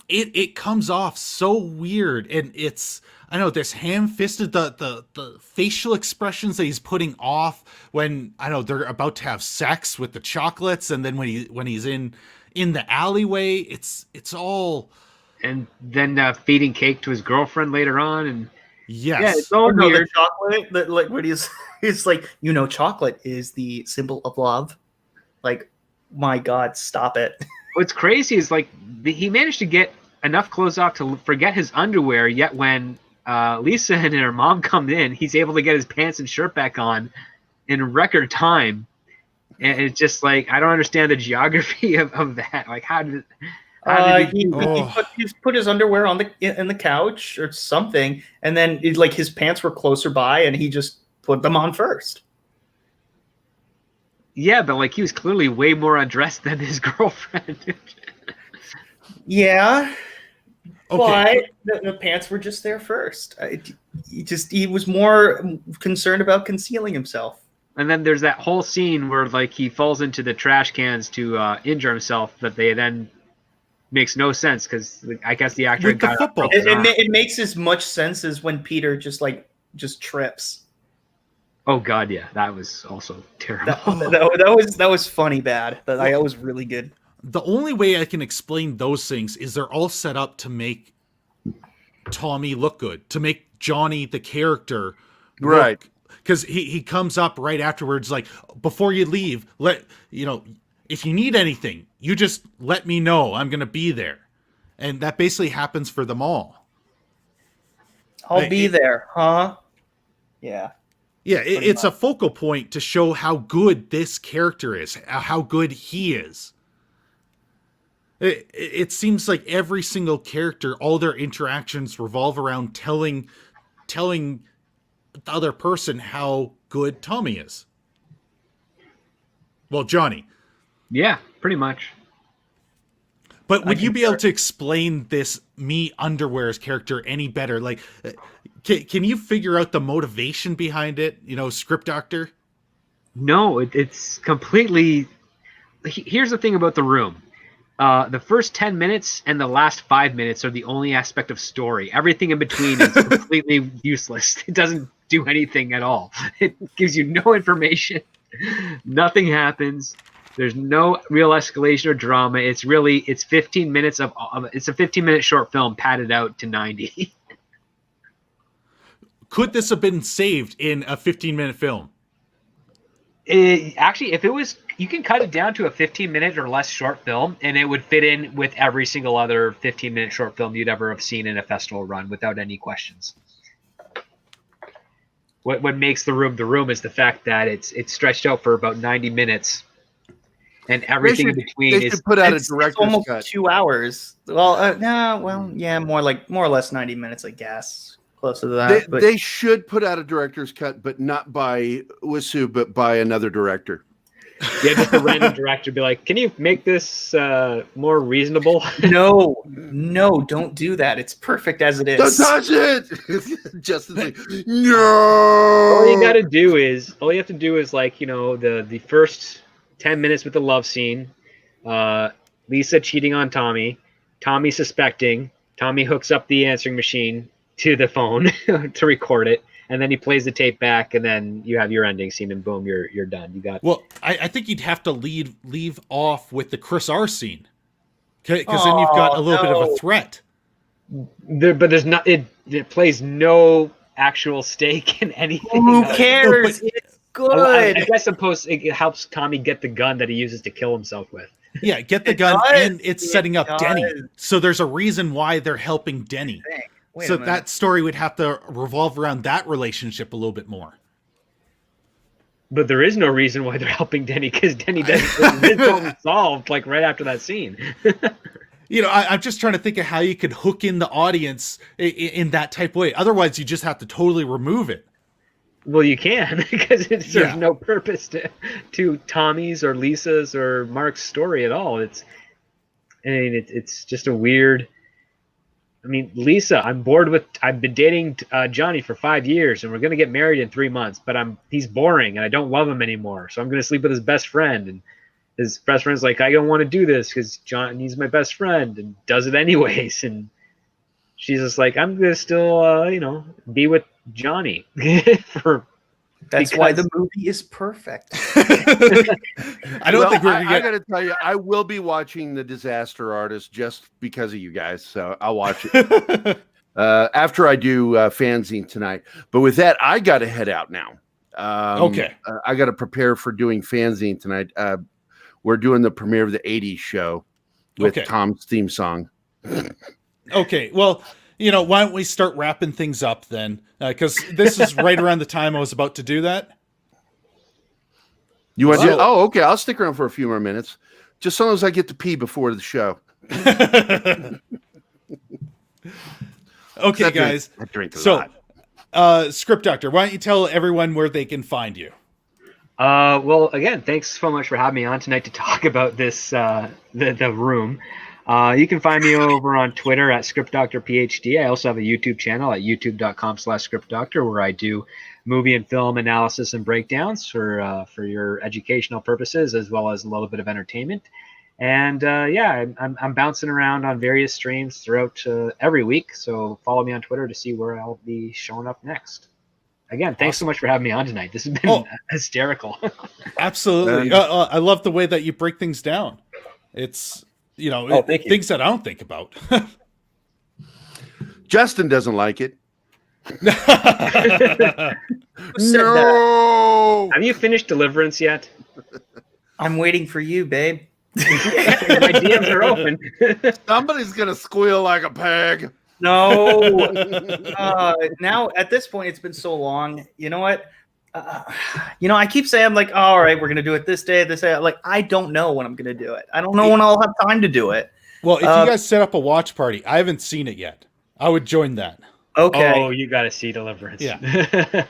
It comes off so weird. And it's... I know, this ham-fisted, the facial expressions that he's putting off when, they're about to have sex with the chocolates. And then when he's in the alleyway, it's all... And then feeding cake to his girlfriend later on. And yes. Yeah, it's all weird. Chocolate, when he's chocolate is the symbol of love. My God, stop it. What's crazy is he managed to get enough clothes off to forget his underwear, yet when Lisa and her mom come in, he's able to get his pants and shirt back on in record time. And it's just I don't understand the geography of that. How did he put his underwear in the couch or something, and then his pants were closer by, and he just put them on first. Yeah, but he was clearly way more undressed than his girlfriend. Yeah, but the pants were just there first. He was more concerned about concealing himself. And then there's that whole scene where he falls into the trash cans to injure himself. That they then makes no sense because I guess the actor got football. It makes as much sense as when Peter just trips. Oh God, yeah, that was also terrible. That was funny bad. That was really good. The only way I can explain those things is they're all set up to make Tommy look good, to make Johnny the character right. Because he comes up right afterwards, before you leave, if you need anything, you just let me know. I'm gonna be there, and that basically happens for them all. I'll be there, huh? Yeah. Yeah, it's a focal point to show how good this character is, how good he is. It seems like every single character, all their interactions revolve around telling the other person how good Tommy is. Well, Johnny. Yeah, pretty much. But would you be able to explain this Me Underwears character any better? Can you figure out the motivation behind it? Script doctor? No, it's completely... Here's the thing about The Room. The first 10 minutes and the last 5 minutes are the only aspect of story. Everything in between is completely useless. It doesn't do anything at all. It gives you no information. Nothing happens. There's no real escalation or drama. It's 15 minutes it's a 15-minute short film padded out to 90. Could this have been saved in a 15-minute film? Actually, if it was, you can cut it down to a 15-minute or less short film, and it would fit in with every single other 15-minute short film you'd ever have seen in a festival run without any questions. What makes the room is the fact that it's stretched out for about 90 minutes, and everything in between they is should put out a It's director's almost cut. 2 hours. Well, no, well, yeah, more or less 90 minutes, I guess. Closer to that. They should put out a director's cut, but not by Wiseau, but by another director. Yeah, just a random director be like, "Can you make this more reasonable?" No, don't do that. It's perfect as it is. Don't touch it. Justice League. No. All you have to do is like, the first 10 minutes with the love scene, Lisa cheating on Tommy, Tommy suspecting, Tommy hooks up the answering machine to the phone to record it, and then he plays the tape back, and then you have your ending scene, and boom, you're done. You got. Well, I think you'd have to leave off with the Chris R scene, because then you've got a little bit of a threat. But there's not. It plays no actual stake in anything. Who cares? It's good. I guess it helps Tommy get the gun that he uses to kill himself with. Yeah, get the gun, and it's setting up Denny. So there's a reason why they're helping Denny. So that story would have to revolve around that relationship a little bit more. But there is no reason why they're helping Denny, because Denny doesn't solved like right after that scene. I'm just trying to think of how you could hook in the audience in that type of way. Otherwise, you just have to totally remove it. Well, you can, because there's no purpose to Tommy's or Lisa's or Mark's story at all. It's just a weird. I mean, Lisa, I've been dating Johnny for 5 years, and we're going to get married in 3 months, but he's boring, and I don't love him anymore, so I'm going to sleep with his best friend. And his best friend's like, I don't want to do this because Johnny's my best friend, and does it anyways. And she's just like, I'm going to still, be with Johnny. That's why the movie is perfect. I don't think we're going to I got to tell you, I will be watching The Disaster Artist just because of you guys. So I'll watch it after I do fanzine tonight. But with that, I got to head out now. Okay. I got to prepare for doing fanzine tonight. We're doing the premiere of the 80s show with Tom's theme song. Okay. Well, why don't we start wrapping things up then? Because this is right around the time I was about to do that. You want to? Oh, okay. I'll stick around for a few more minutes, just as long as I get to pee before the show. Okay, guys. I drink a lot. Script Doctor, why don't you tell everyone where they can find you? Well, again, thanks so much for having me on tonight to talk about this, the room. You can find me over on Twitter at ScriptDoctorPhD. I also have a YouTube channel at youtube.com/ScriptDoctor, where I do movie and film analysis and breakdowns for your educational purposes, as well as a little bit of entertainment. And I'm bouncing around on various streams throughout every week. So follow me on Twitter to see where I'll be showing up next. Again, thanks so much for having me on tonight. This has been hysterical. Absolutely. I love the way that you break things down. It's things that I don't think about. Justin doesn't like it. No. Have you finished Deliverance yet? I'm waiting for you, babe. My DMs are open. Somebody's gonna squeal like a pig. No. Now at this point, it's been so long. You know what? I keep saying, I'm like, oh, all right, we're gonna do it this day, this day. Like, I don't know when I'm gonna do it. I don't know when I'll have time to do it. Well, if you guys set up a watch party, I haven't seen it yet. I would join that. Okay. Oh, you got to see Deliverance. Yeah.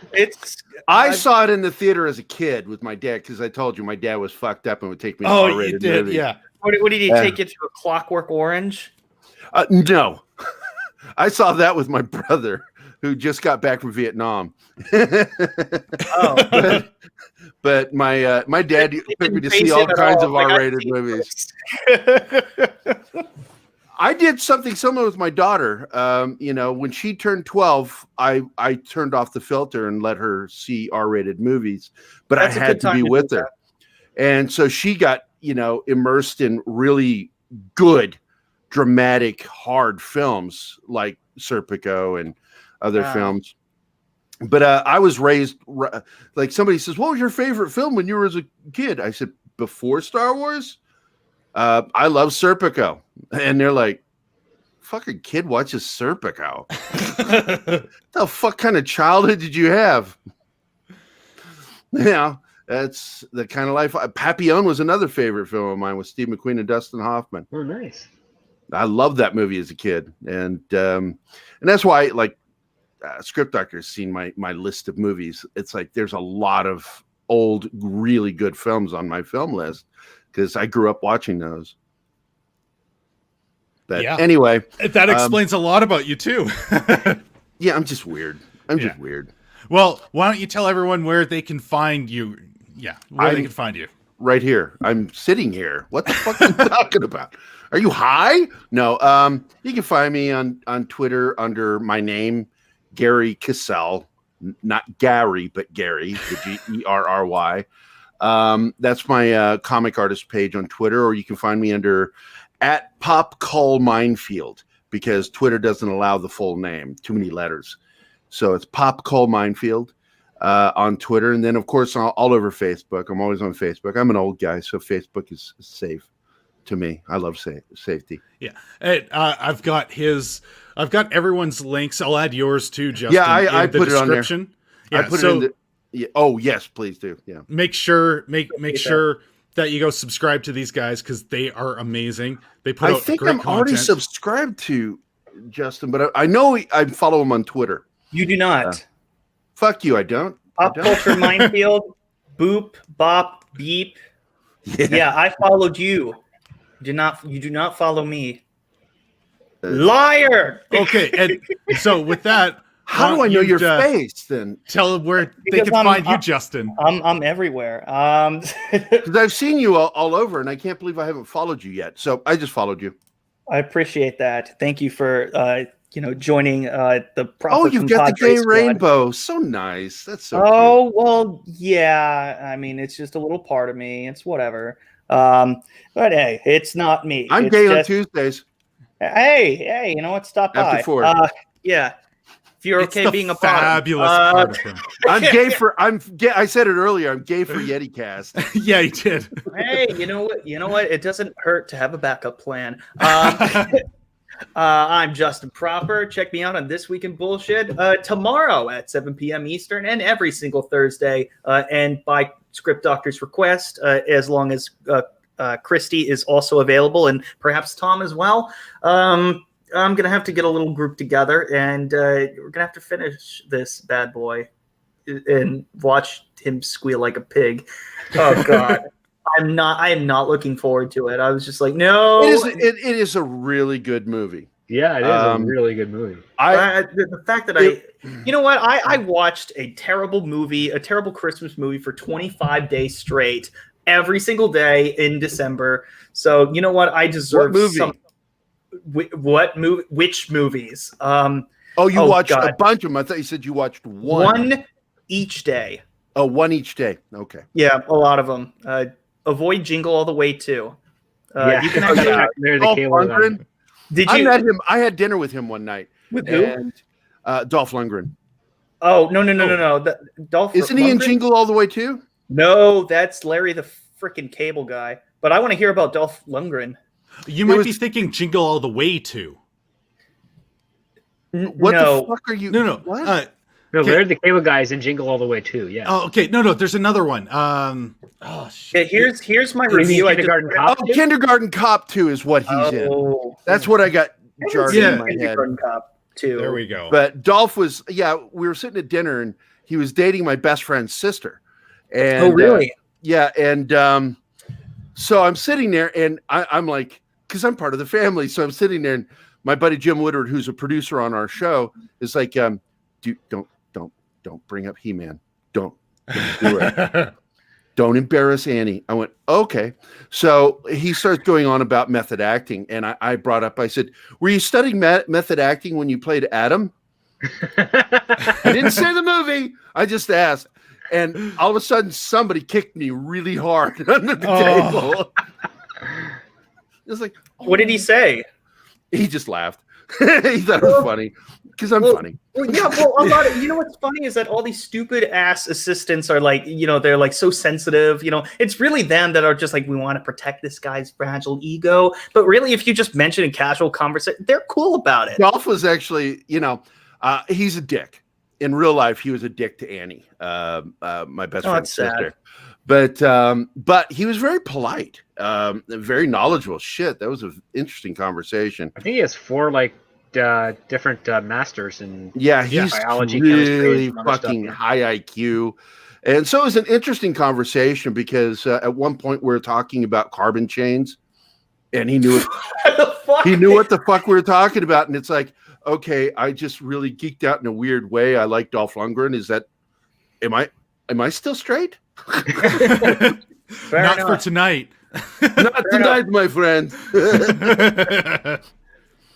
I saw it in the theater as a kid with my dad, because I told you my dad was fucked up and would take me to R-rated movies. Yeah. What did he take you to? A Clockwork Orange? No. I saw that with my brother, who just got back from Vietnam. But my dad took me to see all kinds of R-rated movies. I did something similar with my daughter. When she turned 12, I turned off the filter and let her see R-rated movies, but I had to be with her. And so she got, immersed in really good, dramatic, hard films like Serpico and other films. But I was raised like somebody says, what was your favorite film when you were as a kid? I said, before Star Wars. I love Serpico, and they're like, "Fucking kid watches Serpico." The fuck kind of childhood did you have? Yeah, that's the kind of life. Papillon was another favorite film of mine with Steve McQueen and Dustin Hoffman. Oh, nice. I loved that movie as a kid, and that's why, like, Script Doctor's seen my list of movies. It's like there's a lot of old, really good films on my film list because I grew up watching those. But anyway, that explains a lot about you too. Yeah, I'm just weird. I'm just weird. Well, why don't you tell everyone where they can find you? Yeah, where they can find you. Right here. I'm sitting here. What the fuck are you talking about? Are you high? No. You can find me on Twitter under my name, Gary Cassell. Not Gary, but Gary, the Gerry. That's my comic artist page on Twitter, or you can find me under @Culture Minefield because Twitter doesn't allow the full name, too many letters. So it's Culture Minefield on Twitter, and then of course all over Facebook. I'm always on Facebook. I'm an old guy, so Facebook is safe to me. I love safety. Yeah, I've got everyone's links. I'll add yours too, Justin. Yeah, I in the put it on there. Yeah, I put it in the. Yeah. Oh yes, please do. Yeah. Make sure that you go subscribe to these guys because they are amazing. They put out great content. I think I'm already subscribed to Justin, but I know I follow him on Twitter. You do not. Fuck you, I don't. Pop Culture Minefield, boop, bop, beep. Yeah, I followed you. You do not follow me. Liar! Okay, and so with that, how do I know your face then? Tell them where they can find you, Justin. I'm everywhere. Because I've seen you all over, and I can't believe I haven't followed you yet. So I just followed you. I appreciate that. Thank you for joining the proper. Oh, you've got the gay rainbow. So nice. That's so. Oh cute. Well, yeah. I mean, it's just a little part of me. It's whatever. But hey, it's not me. I'm gay on Tuesdays. Hey, you know what? Stop by. After 4. Yeah. If you're okay being a fabulous part of him. I'm gay for. I'm gay. I said it earlier. I'm gay for Yeticast. Yeah, you did. Hey, you know what? It doesn't hurt to have a backup plan. I'm Justin Proper. Check me out on This Week in Bullshit tomorrow at 7 p.m. Eastern and every single Thursday. And by Script Doctor's request, as long as Christy is also available and perhaps Tom as well. I'm going to have to get a little group together and we're going to have to finish this bad boy and watch him squeal like a pig. Oh, God. I am not looking forward to it. I was just like, no. It is a really good movie. Yeah, it is a really good movie. The fact that you know what? I watched a terrible Christmas movie for 25 days straight every single day in December. So you know what? I deserve some. What movie? Which movies? You watched a bunch of them. I thought you said you watched one. One each day. Oh, one each day. Okay. Yeah, a lot of them. Avoid Jingle All the Way too. You can actually. There's a cable. Did you? I met him. I had dinner with him one night. With who? And, Dolph Lundgren. Oh no! Dolph isn't he in Jingle All the Way too? No, that's Larry the freaking Cable Guy. But I want to hear about Dolph Lundgren. You might be thinking Jingle All the Way too. What the fuck are you? No. What? No, Larry the Cable Guy is in Jingle All the Way too. Yeah. Oh, okay. No. There's another one. Shit. Yeah, here's my review. Kindergarten Cop. Kindergarten Cop 2 is what he's in. That's what I got jarred in my head. Kindergarten Cop 2. There we go. But Dolph was. Yeah, we were sitting at dinner and he was dating my best friend's sister. And, oh, really? And so I'm sitting there and I'm like, because I'm part of the family, so I'm sitting there and my buddy Jim Woodward, who's a producer on our show, is like, don't bring up He-Man. Don't do it. Don't embarrass Annie. I went, okay. So he starts going on about method acting. And I brought up, I said, were you studying method acting when you played Adam? I didn't say the movie. I just asked. And all of a sudden, somebody kicked me really hard under the table. It was like, what did he say? He just laughed. He thought it was funny because I'm funny. Well, yeah, well, a lot of, you know what's funny is that all these stupid ass assistants are like, they're like so sensitive. It's really them that are just like, we want to protect this guy's fragile ego. But really, if you just mention in casual conversation, they're cool about it. Dolph was actually, he's a dick. In real life, he was a dick to Annie, my best friend's sister. But he was very polite, very knowledgeable. Shit, that was an interesting conversation. I think he has 4 different masters in he's biology, really chemistry, fucking high IQ. And so it was an interesting conversation because at one point we were talking about carbon chains, and he knew he knew what the fuck we were talking about, and it's like, okay, I just really geeked out in a weird way. I like Dolph Lundgren. Am I still straight? Not for tonight. Not tonight, my friend.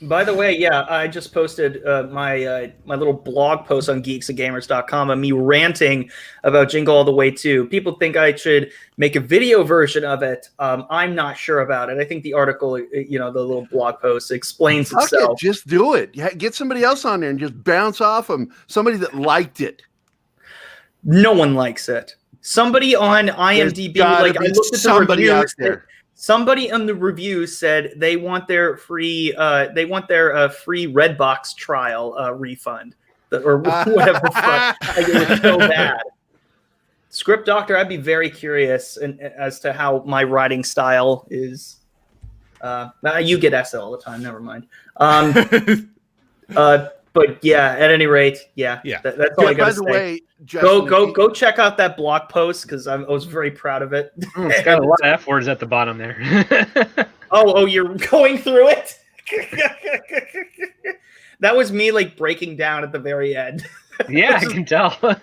By the way, yeah, I just posted my little blog post on geeksandgamers.com of me ranting about Jingle All the Way 2. People think I should make a video version of it. I'm not sure about it. I think the article, the little blog post explains itself. Just do it. Get somebody else on there and just bounce off them. Somebody that liked it. No one likes it. Somebody on IMDb, I looked at the reviews. Somebody on the reviews said they want their free Redbox trial refund or whatever the fuck. Like, it was so bad. Script Doctor, I'd be very curious as to how my writing style is. You get SL all the time. Never mind. But yeah, at any rate, yeah. That's all I got to say. By the way, Justin, go check out that blog post because I was very proud of it. It's got a lot of F words at the bottom there. oh, you're going through it? That was me breaking down at the very end. Yeah, I can tell. I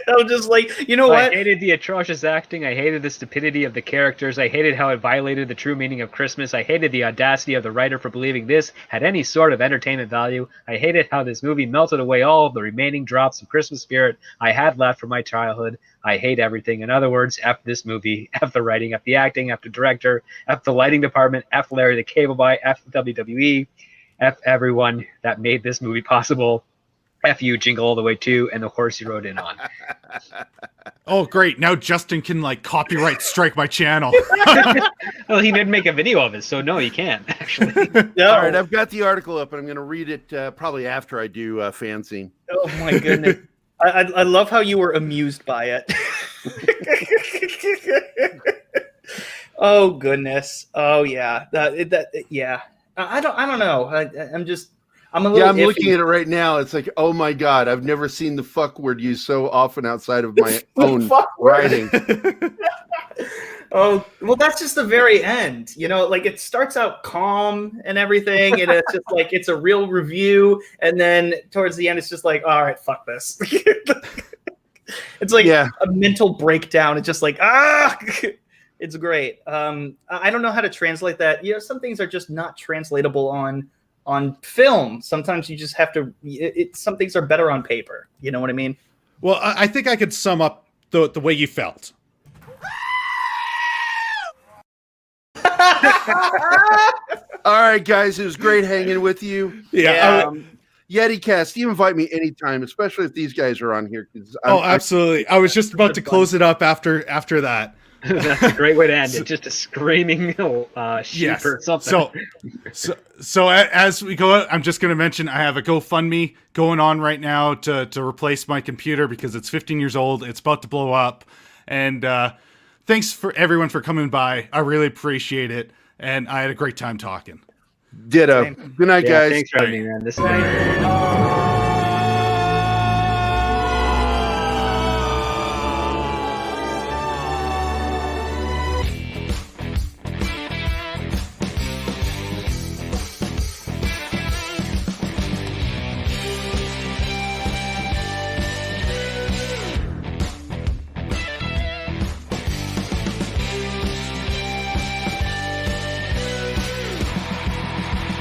was just like, what? I hated the atrocious acting. I hated the stupidity of the characters. I hated how it violated the true meaning of Christmas. I hated the audacity of the writer for believing this had any sort of entertainment value. I hated how this movie melted away all of the remaining drops of Christmas spirit I had left from my childhood. I hate everything. In other words, F this movie, F the writing, F the acting, F the director, F the lighting department, F Larry the Cable Guy, F WWE, F everyone that made this movie possible. F you, Jingle All the Way 2, and the horse you rode in on. Oh, great. Now Justin can, copyright strike my channel. Well, he did make a video of it, so no, he can't, actually. No. All right, I've got the article up, and I'm going to read it probably after I do Fanzine. Oh, my goodness. I love how you were amused by it. Oh, goodness. Oh, yeah. Yeah. I don't know. I'm a little I'm iffy. looking at it right now. It's like, oh my God, I've never seen the fuck word used so often outside of my own writing. Oh, well, that's just the very end. It starts out calm and everything, and it's just it's a real review. And then towards the end, it's just like, all right, fuck this. It's a mental breakdown. It's just it's great. I don't know how to translate that. Some things are just not translatable on film. Sometimes you just have to, some things are better on paper. You know what I mean? Well, I think I could sum up the way you felt. All right, guys, it was great hanging with you. Yeah. Yeticast, you invite me anytime, especially if these guys are on here. Absolutely. I was just about to close it up after that. That's a great way to end it. Just a screaming sheep or something. So as we go out, I'm just going to mention I have a GoFundMe going on right now to replace my computer because it's 15 years old. It's about to blow up. And thanks for everyone for coming by. I really appreciate it. And I had a great time talking. Ditto. Good night, guys. Thanks for having me, man. This is